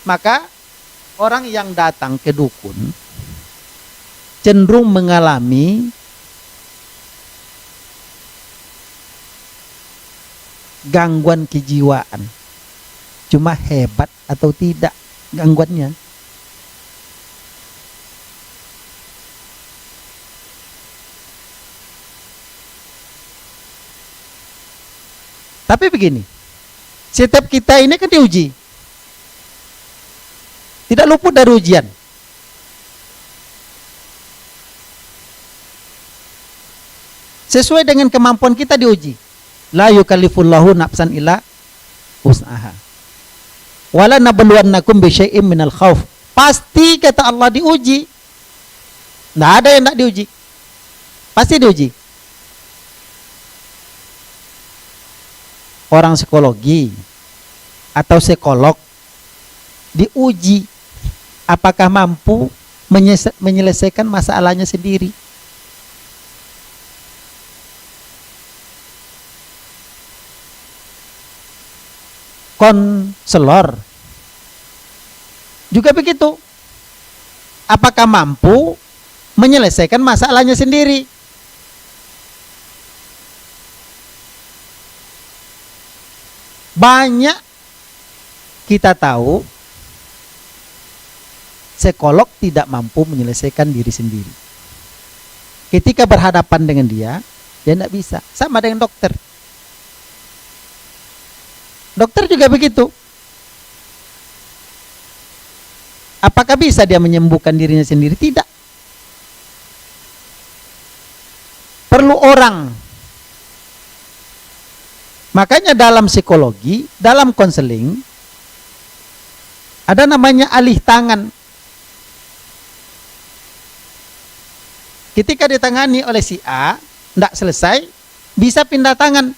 Maka orang yang datang ke dukun cenderung mengalami gangguan kejiwaan. Cuma hebat atau tidak gangguannya. Tapi begini, setiap kita ini kan diuji. Tidak luput dari ujian. Sesuai dengan kemampuan kita diuji. La yukallifullahu nafsan illa wus'aha. Wala nabluwannakum bisyai'im minal khauf. Pasti kata Allah diuji. Tidak ada yang tidak diuji. Pasti diuji. Orang psikologi atau psikolog diuji apakah mampu menyelesaikan masalahnya sendiri. Konselor juga begitu. Apakah mampu menyelesaikan masalahnya sendiri? Banyak kita tahu psikolog tidak mampu menyelesaikan diri sendiri. Ketika berhadapan dengan dia tidak bisa. Sama dengan dokter. Dokter juga begitu. Apakah bisa dia menyembuhkan dirinya sendiri? Tidak. Perlu orang. Makanya dalam psikologi, dalam konseling, ada namanya alih tangan. Ketika ditangani oleh si A, tidak selesai, bisa pindah tangan.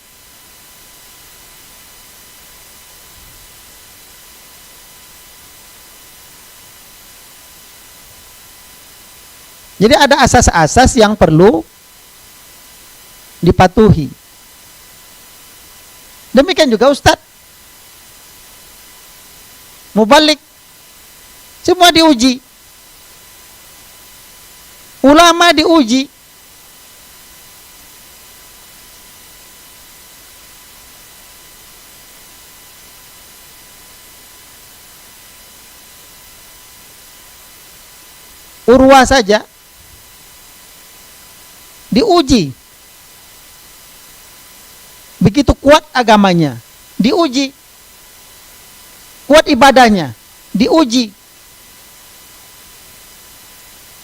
Jadi ada asas-asas yang perlu dipatuhi. Demikian juga Ustadz. Mubalik. Semua diuji. Ulama diuji. Urwah saja diuji. Begitu kuat agamanya, diuji. Kuat ibadahnya, diuji.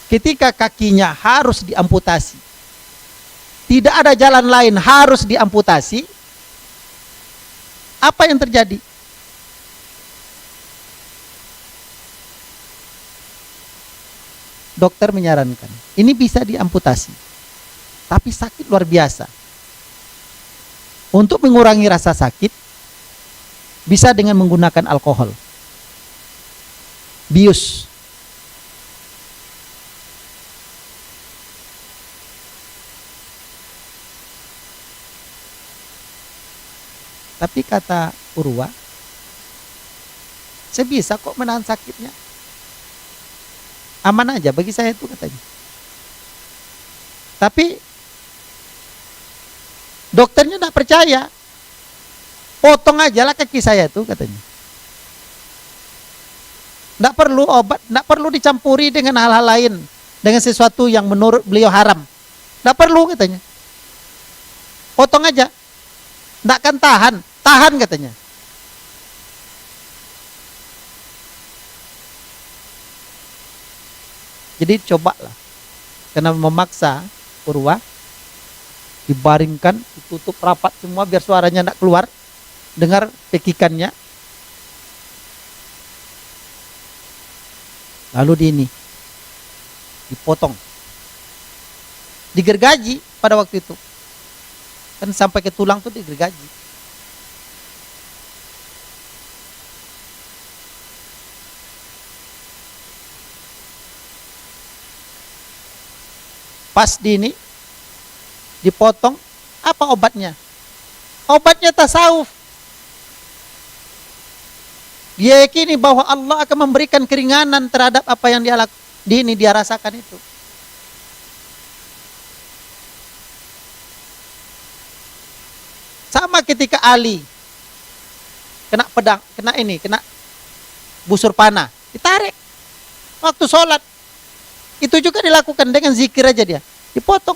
Ketika kakinya harus diamputasi, tidak ada jalan lain, harus diamputasi, apa yang terjadi? Dokter menyarankan, ini bisa diamputasi, tapi sakit luar biasa. Untuk mengurangi rasa sakit, bisa dengan menggunakan alkohol. Bius. Tapi kata Urwa, saya bisa kok menahan sakitnya. Aman aja bagi saya itu katanya. Tapi dokternya tidak percaya. Potong aja lah kaki saya itu katanya. Tidak perlu obat, tidak perlu dicampuri dengan hal-hal lain, dengan sesuatu yang menurut beliau haram. Tidak perlu katanya. Potong aja. Tidak akan tahan. Tahan katanya. Jadi cobalah. Karena memaksa Urwa, dibaringkan, ditutup rapat semua biar suaranya tidak keluar, dengar pekikannya. Lalu dipotong, digergaji pada waktu itu, kan sampai ke tulang tuh digergaji. Pas dipotong, apa obatnya? Obatnya tasawuf. Dia yakini bahwa Allah akan memberikan keringanan terhadap apa yang dia rasakan itu. Sama ketika Ali kena pedang, kena busur panah, ditarik waktu sholat. Itu juga dilakukan dengan zikir aja dia, dipotong.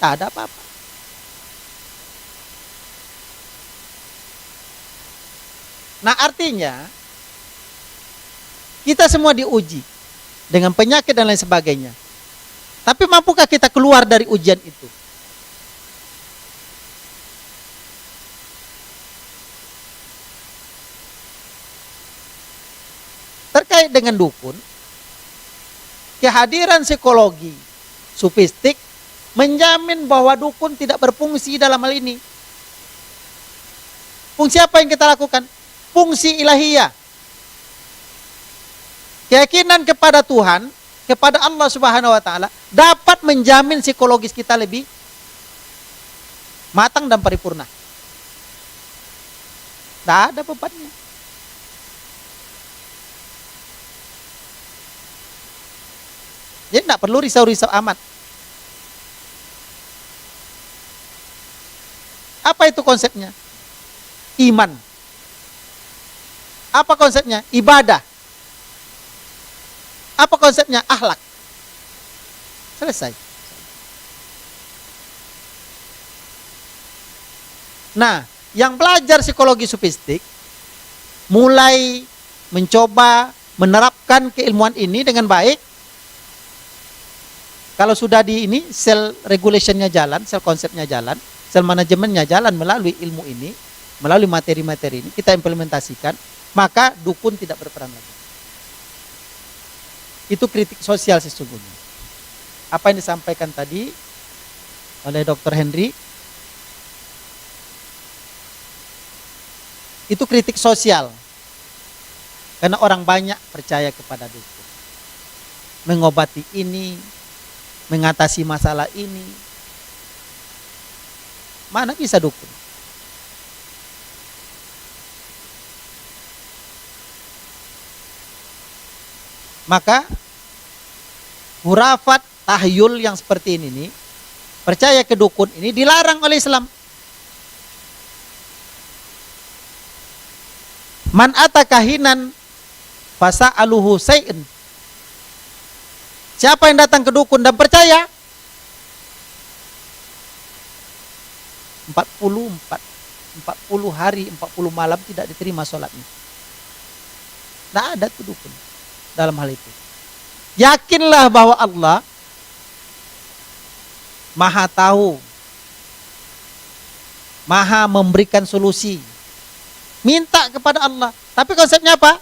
Tak ada apa-apa. Nah, artinya kita semua diuji dengan penyakit dan lain sebagainya. Tapi mampukah kita keluar dari ujian itu? Terkait dengan dukun, kehadiran psikologi sufistik menjamin bahwa dukun tidak berfungsi dalam hal ini. Fungsi apa yang kita lakukan? Fungsi ilahiyah. Keyakinan kepada Tuhan, kepada Allah Subhanahu wa taala dapat menjamin psikologis kita lebih matang dan paripurna. Tidak ada bebannya. Jadi tidak perlu risau-risau amat. Apa itu konsepnya? Iman. Apa konsepnya? Ibadah. Apa konsepnya? Akhlak. Selesai. Nah, yang belajar psikologi sufistik mulai mencoba menerapkan keilmuan ini dengan baik. Kalau sudah sel regulationnya jalan, sel konsepnya jalan, sel manajemennya jalan melalui ilmu ini, melalui materi-materi ini, kita implementasikan, maka dukun tidak berperan lagi. Itu kritik sosial sesungguhnya. Apa yang disampaikan tadi oleh Dr. Henry, itu kritik sosial. Karena orang banyak percaya kepada dukun. Mengobati ini, mengatasi masalah ini. Mana bisa dukun? Maka hurafat tahyul yang seperti ini, percaya ke dukun ini dilarang oleh Islam. Man atakahinan fasa'aluhu say'in. Siapa yang datang ke dukun dan percaya? 40 hari, 40 malam tidak diterima sholatnya. Tidak ada tuh dukun dalam hal itu. Yakinlah bahwa Allah Maha tahu, Maha memberikan solusi. Minta kepada Allah. Tapi konsepnya apa?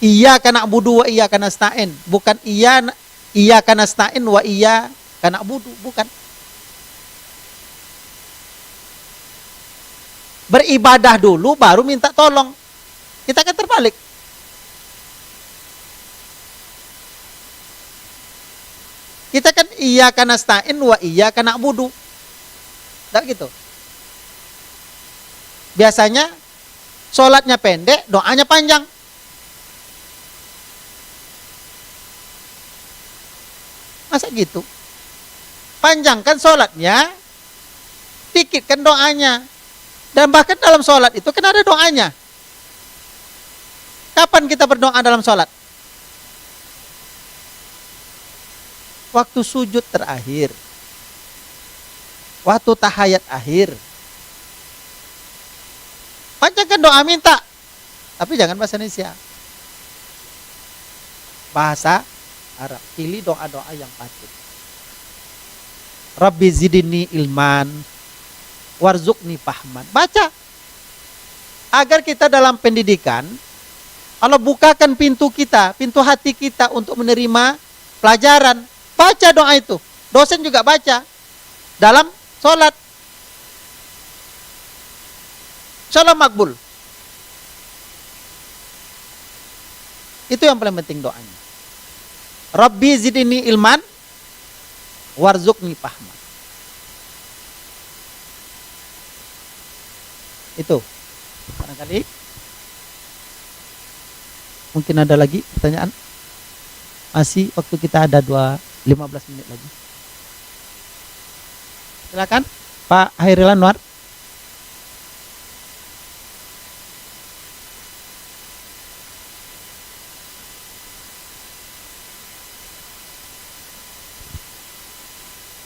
Iyyaka na'budu wa iyyaka nasta'in. Bukan iyyaka nasta'in wa iyyaka na'budu. Bukan. Beribadah dulu baru minta tolong. Kita kan terbalik. Kita kan iyyaka nasta'in wa iyyaka na'budu. Enggak gitu. Biasanya sholatnya pendek, doanya panjang. Masa gitu? Panjangkan sholatnya, dikitkan doanya. Dan bahkan dalam sholat itu kan ada doanya. Kapan kita berdoa dalam sholat? Waktu sujud terakhir. Waktu tahiyat akhir. Panjangkan doa minta. Tapi jangan bahasa Indonesia. Bahasa Arab. Pilih doa-doa yang patut. Rabbi zidni ilman warzuqni fahman. Baca. Agar kita dalam pendidikan, Allah bukakan pintu kita, pintu hati kita untuk menerima pelajaran. Baca doa itu. Dosen juga baca. Dalam sholat. Salam makbul. Itu yang paling penting doanya. Rabbi zidni ilman warzuqni fahman. Itu. Barangkali mungkin ada lagi pertanyaan. Masih waktu kita ada 15 menit lagi. Silakan Pak Hairil Anwar.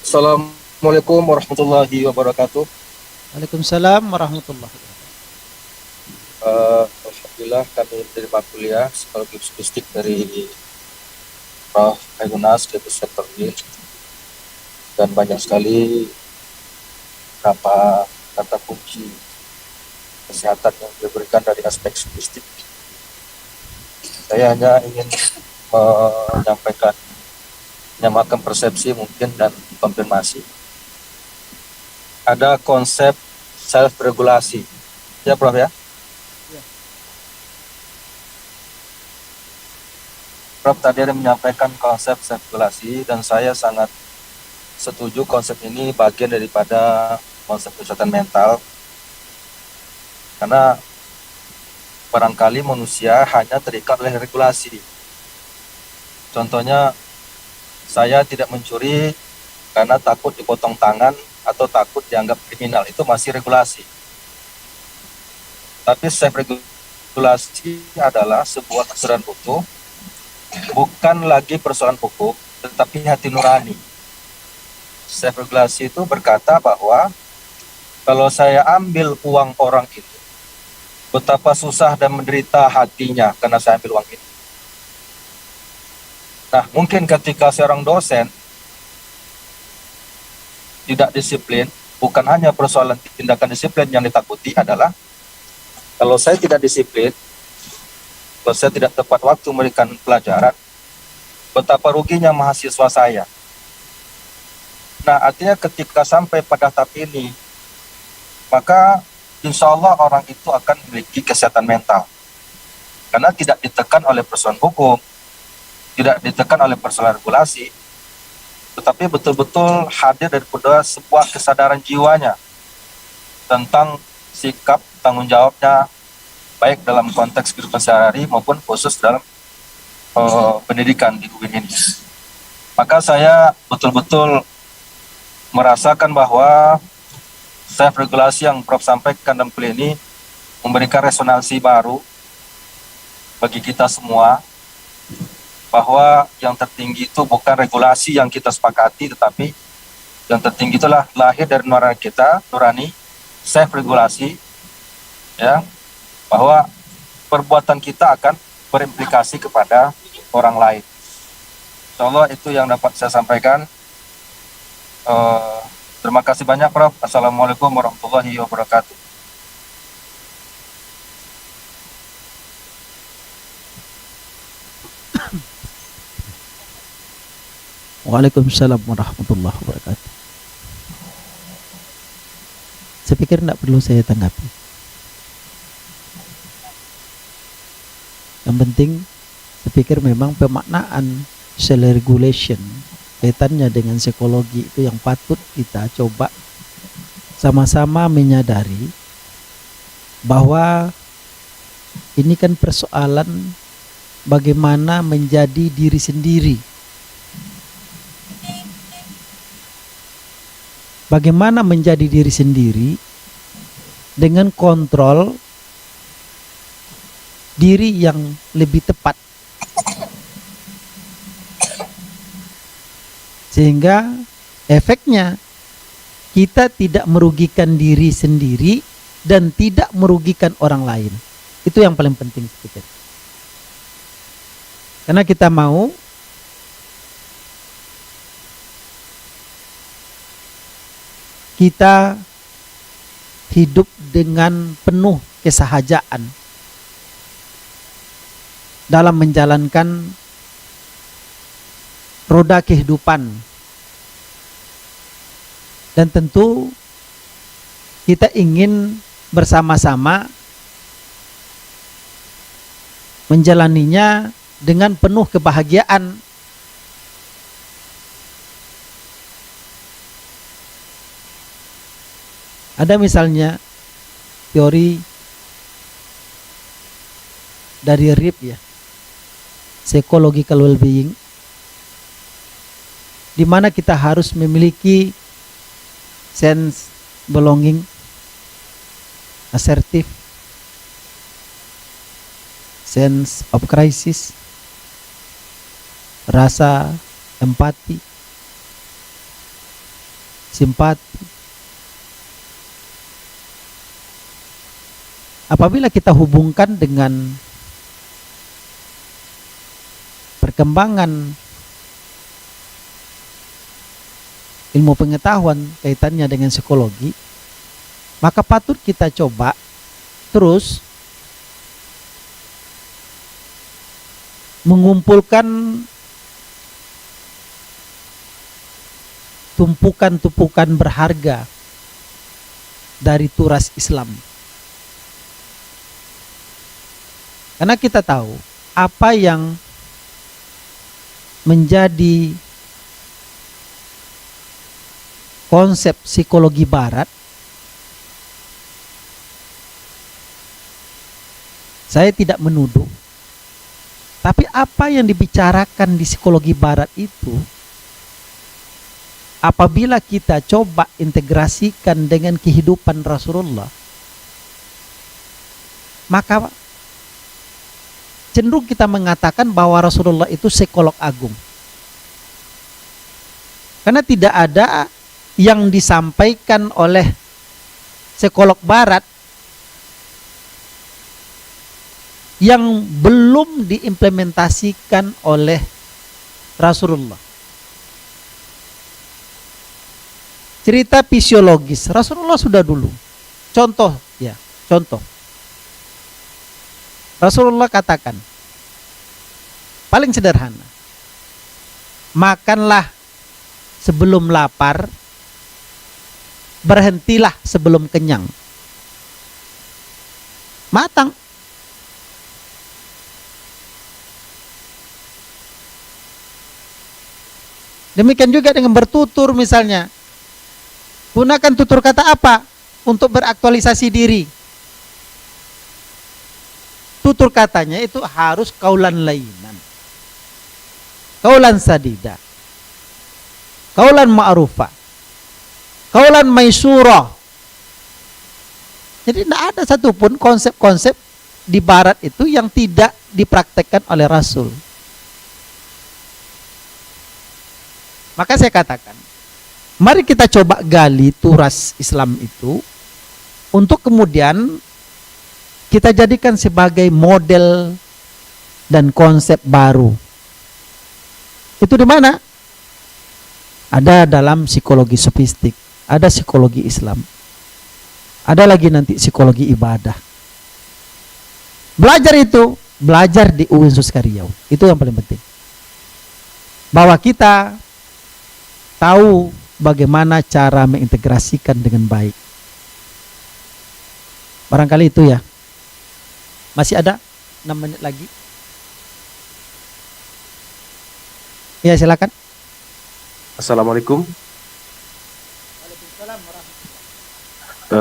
Assalamualaikum warahmatullahi wabarakatuh. Waalaikumsalam warahmatullahi wabarakatuh. Alhamdulillah kami terima kuliah psikologi psikistik dari Prof. Kairunas dari Sektor B, dan banyak sekali beberapa kata kunci kesehatan yang diberikan dari aspek psikistik. Saya hanya ingin menyamakan persepsi mungkin dan konfirmasi. Ada konsep self regulasi, ya Prof ya. Prof tadi ada menyampaikan konsep self-regulasi, dan saya sangat setuju konsep ini bagian daripada konsep kesehatan mental. Karena barangkali manusia hanya terikat oleh regulasi. Contohnya, saya tidak mencuri karena takut dipotong tangan atau takut dianggap kriminal, itu masih regulasi. Tapi self-regulasi adalah sebuah kesadaran utuh, bukan lagi persoalan hukum, tetapi hati nurani. Self-regulasi itu berkata bahwa kalau saya ambil uang orang itu, betapa susah dan menderita hatinya karena saya ambil uang itu. Nah, mungkin ketika seorang dosen tidak disiplin, bukan hanya persoalan tindakan disiplin yang ditakuti adalah kalau saya tidak disiplin, kalau saya tidak tepat waktu memberikan pelajaran, betapa ruginya mahasiswa saya. Nah, artinya ketika sampai pada tahap ini, maka insya Allah orang itu akan memiliki kesehatan mental. Karena tidak ditekan oleh persoalan hukum, tidak ditekan oleh persoalan regulasi, tetapi betul-betul hadir daripada sebuah kesadaran jiwanya tentang sikap tanggung jawabnya, baik dalam konteks kehidupan sehari-hari maupun khusus dalam pendidikan di UIN ini. Maka saya betul-betul merasakan bahwa self-regulasi yang Prof sampaikan dalam kuliah ini memberikan resonansi baru bagi kita semua, bahwa yang tertinggi itu bukan regulasi yang kita sepakati, tetapi yang tertinggi itulah lahir dari nurani kita, nurani self-regulasi, ya, bahwa perbuatan kita akan berimplikasi kepada orang lain. Insyaallah itu yang dapat saya sampaikan. Terima kasih banyak Prof. Assalamualaikum warahmatullahi wabarakatuh. Waalaikumsalam warahmatullahi wabarakatuh. Saya pikir tidak perlu saya tanggapi. Yang penting, saya pikir memang pemaknaan self-regulation kaitannya dengan psikologi itu yang patut kita coba sama-sama menyadari bahwa ini kan persoalan bagaimana menjadi diri sendiri. Bagaimana menjadi diri sendiri dengan kontrol diri yang lebih tepat, sehingga efeknya kita tidak merugikan diri sendiri dan tidak merugikan orang lain. Itu yang paling penting sedikit. Karena kita mau kita hidup dengan penuh kesahajaan dalam menjalankan roda kehidupan. Dan tentu kita ingin bersama-sama menjalaninya dengan penuh kebahagiaan. Ada misalnya teori dari RIP ya, psychological well-being, di mana kita harus memiliki sense belonging, assertive, sense of crisis, rasa empati, simpati. Apabila kita hubungkan dengan perkembangan ilmu pengetahuan kaitannya dengan psikologi, maka patut kita coba terus mengumpulkan tumpukan-tumpukan berharga dari turas Islam. Karena kita tahu apa yang menjadi konsep psikologi barat. Saya tidak menuduh, tapi apa yang dibicarakan di psikologi barat itu, apabila kita coba integrasikan dengan kehidupan Rasulullah, maka cenderung kita mengatakan bahwa Rasulullah itu psikolog agung. Karena tidak ada yang disampaikan oleh psikolog barat yang belum diimplementasikan oleh Rasulullah. Cerita fisiologis Rasulullah sudah dulu. Contoh. Rasulullah katakan, paling sederhana, makanlah sebelum lapar, berhentilah sebelum kenyang. Matang. Demikian juga dengan bertutur misalnya. Gunakan tutur kata apa untuk beraktualisasi diri? Tutur katanya itu harus kaulan lainan, kaulan sadida, kaulan ma'rufa, kaulan maisurah. Jadi tidak ada satupun konsep-konsep di barat itu yang tidak dipraktekkan oleh Rasul. Maka saya katakan, mari kita coba gali turas Islam itu untuk kemudian kita jadikan sebagai model dan konsep baru. Itu di mana? Ada dalam psikologi sofistik, ada psikologi Islam, ada lagi nanti psikologi ibadah. Belajar itu, belajar di UIN Suskariau. Itu yang paling penting. Bahwa kita tahu bagaimana cara mengintegrasikan dengan baik. Barangkali itu ya. Masih ada 6 menit lagi. Ya, silakan. Assalamualaikum.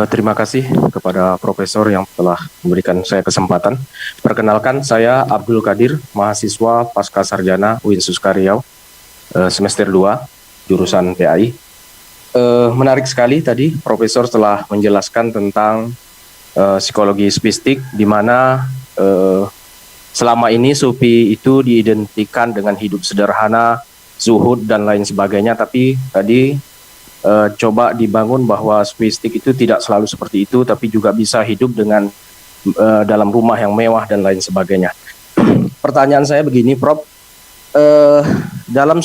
Terima kasih kepada Profesor yang telah memberikan saya kesempatan. Perkenalkan, saya Abdul Qadir, mahasiswa Pasca Sarjana UIN Suskariau, semester 2, jurusan PAI. Menarik sekali tadi Profesor telah menjelaskan tentang psikologi sofistik, di mana selama ini sufi itu diidentikan dengan hidup sederhana, zuhud dan lain sebagainya, tapi tadi coba dibangun bahwa sofistik itu tidak selalu seperti itu, tapi juga bisa hidup dengan dalam rumah yang mewah dan lain sebagainya. Pertanyaan saya begini, Prof, dalam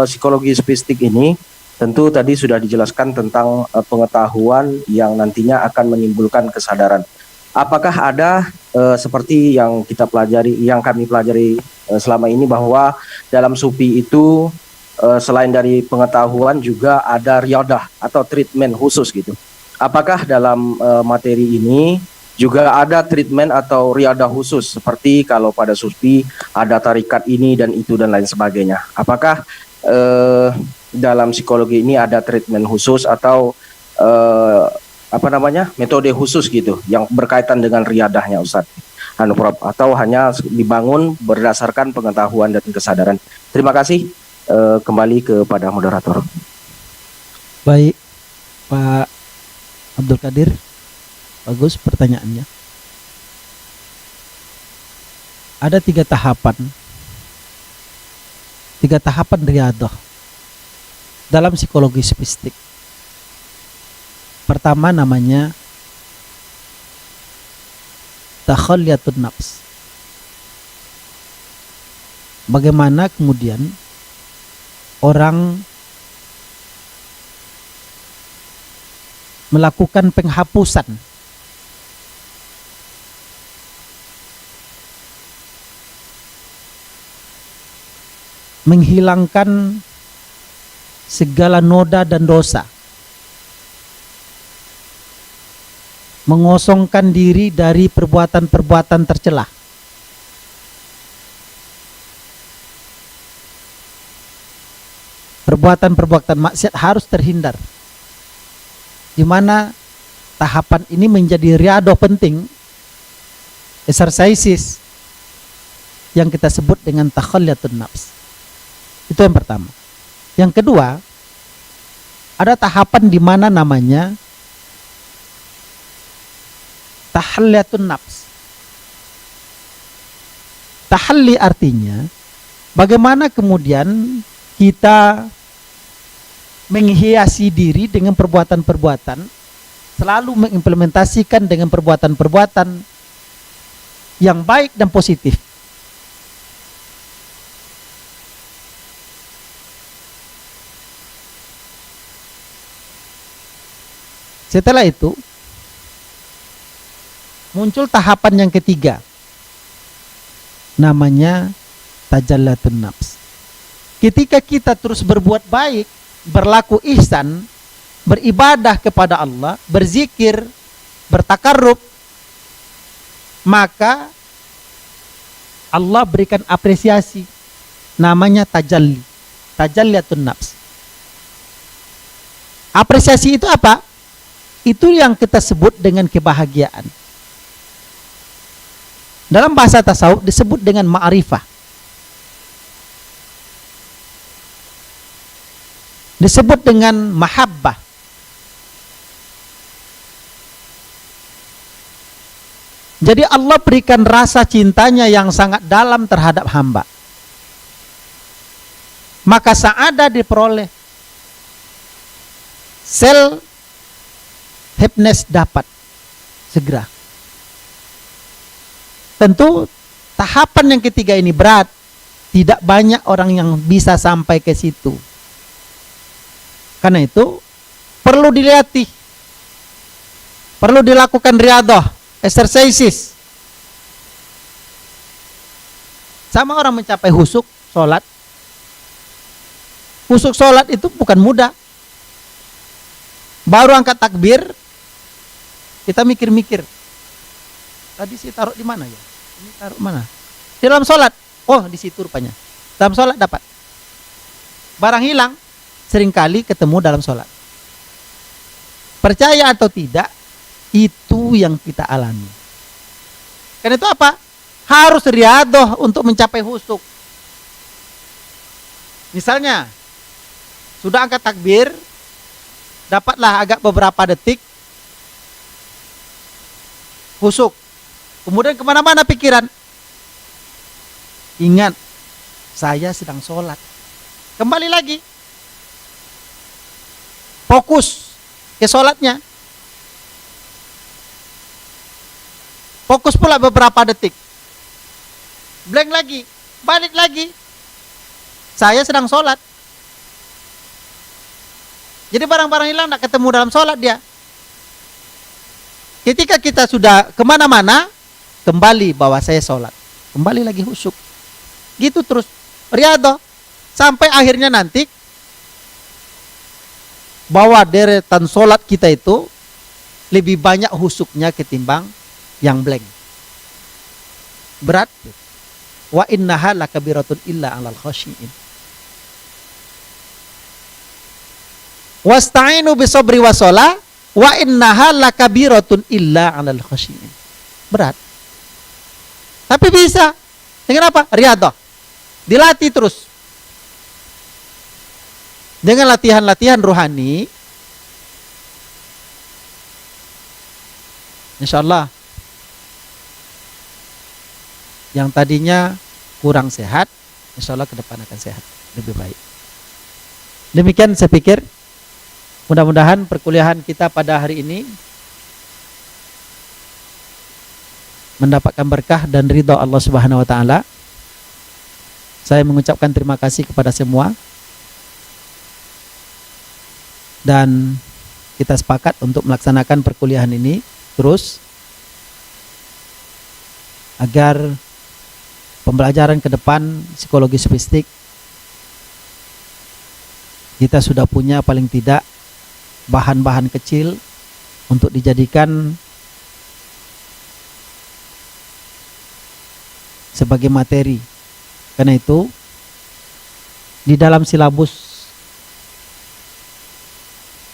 psikologi sofistik ini Tentu tadi sudah dijelaskan tentang pengetahuan yang nantinya akan menimbulkan kesadaran. Apakah ada seperti yang kita pelajari, yang kami pelajari selama ini, bahwa dalam sufi itu selain dari pengetahuan juga ada riyadah atau treatment khusus gitu. Apakah dalam materi ini juga ada treatment atau riyadah khusus, seperti kalau pada sufi ada tarikat ini dan itu dan lain sebagainya? Apakah dalam psikologi ini ada treatment khusus atau metode khusus gitu yang berkaitan dengan riyadahnya, Ustaz? Prof, atau hanya dibangun berdasarkan pengetahuan dan kesadaran? Terima kasih. Kembali kepada moderator. Baik, Pak Abdul Qadir, bagus pertanyaannya. Ada 3 tahapan. 3 tahapan riyadah dalam psikologi sofistik. Pertama namanya takhalliyatun nafs. Bagaimana kemudian orang melakukan penghapusan menghilangkan segala noda dan dosa, mengosongkan diri dari perbuatan-perbuatan tercela. Perbuatan-perbuatan maksiat harus terhindar. Di mana tahapan ini menjadi riyadah penting, exercises yang kita sebut dengan takhalliyatun nafs. Itu yang pertama. Yang kedua, ada tahapan di mana namanya tahalliyatun nafs. Tahalli artinya bagaimana kemudian kita menghiasi diri dengan perbuatan-perbuatan, selalu mengimplementasikan dengan perbuatan-perbuatan yang baik dan positif. Setelah itu muncul tahapan yang ketiga, namanya tajallatun nafs. Ketika kita terus berbuat baik, berlaku ihsan, beribadah kepada Allah, berzikir, bertakarrub, maka Allah berikan apresiasi, namanya tajalli, tajalliyatun nafs. Apresiasi itu apa? Itu yang kita sebut dengan kebahagiaan. Dalam bahasa tasawuf disebut dengan ma'rifah. Disebut dengan mahabbah. Jadi Allah berikan rasa cintanya yang sangat dalam terhadap hamba. Maka sa'adah diperoleh. Self happiness dapat segera. Tentu tahapan yang ketiga ini berat. Tidak banyak orang yang bisa sampai ke situ. Karena itu perlu dilatih, perlu dilakukan riyadah, exercises. Sama orang mencapai husuk sholat. Husuk sholat itu bukan mudah. Baru angkat takbir, kita mikir-mikir. Tadi saya taruh di mana ya? Ini taruh mana? Di dalam sholat. Oh, di situ rupanya. Dalam sholat dapat. Barang hilang. Seringkali ketemu dalam sholat. Percaya atau tidak, itu yang kita alami. Karena itu apa? Harus riyadah untuk mencapai husuk. Misalnya, sudah angkat takbir, dapatlah agak beberapa detik husuk. Kemudian kemana-mana pikiran. Ingat, saya sedang sholat. Kembali lagi. Fokus ke sholatnya. Fokus pula beberapa detik. Blank lagi. Balik lagi. Saya sedang sholat. Jadi barang-barang hilang tidak ketemu dalam sholat dia. Ketika kita sudah kemana-mana, kembali bahwa saya sholat, kembali lagi khusyuk. Gitu terus, riyadhah. Sampai akhirnya nanti, bahwa deretan sholat kita itu lebih banyak khusyuknya ketimbang yang blank. Berat. Wa innaha lakabiratun illa 'alal khashiin. Wasta'inu bisabri wassalah wa innaha lakabiratun illa 'alal khashiin. Berat. Tapi bisa. Dengan apa? Riyadhah. Dilatih terus. Dengan latihan-latihan rohani, insyaallah yang tadinya kurang sehat, insyaallah ke depan akan sehat, lebih baik. Demikian saya pikir, mudah-mudahan perkuliahan kita pada hari ini mendapatkan berkah dan ridha Allah Subhanahu wa taala. Saya mengucapkan terima kasih kepada semua dan kita sepakat untuk melaksanakan perkuliahan ini terus agar pembelajaran ke depan psikologi sofistik kita sudah punya paling tidak bahan-bahan kecil untuk dijadikan sebagai materi. Karena itu di dalam silabus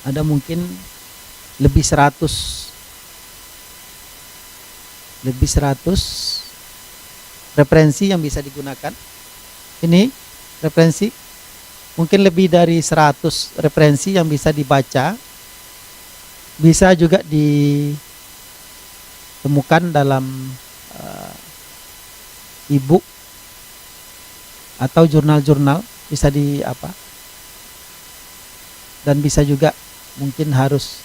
ada mungkin lebih 100 referensi yang bisa digunakan. Ini referensi mungkin lebih dari 100 referensi yang bisa dibaca, bisa juga ditemukan dalam e-book atau jurnal-jurnal, bisa dan bisa juga mungkin harus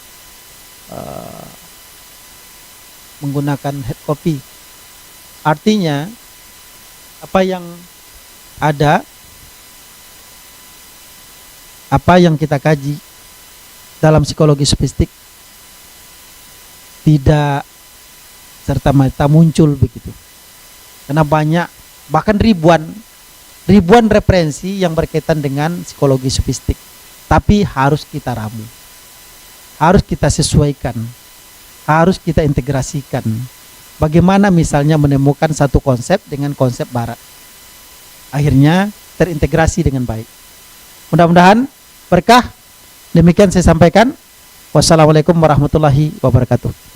menggunakan hard copy. Artinya apa yang ada, apa yang kita kaji dalam psikologi sofistik tidak serta-merta muncul begitu. Karena banyak, bahkan ribuan referensi yang berkaitan dengan psikologi sofistik. Tapi harus kita ramu, harus kita sesuaikan, harus kita integrasikan. Bagaimana misalnya menemukan satu konsep dengan konsep barat, akhirnya terintegrasi dengan baik. Mudah-mudahan berkah. Demikian saya sampaikan. Wassalamualaikum warahmatullahi wabarakatuh.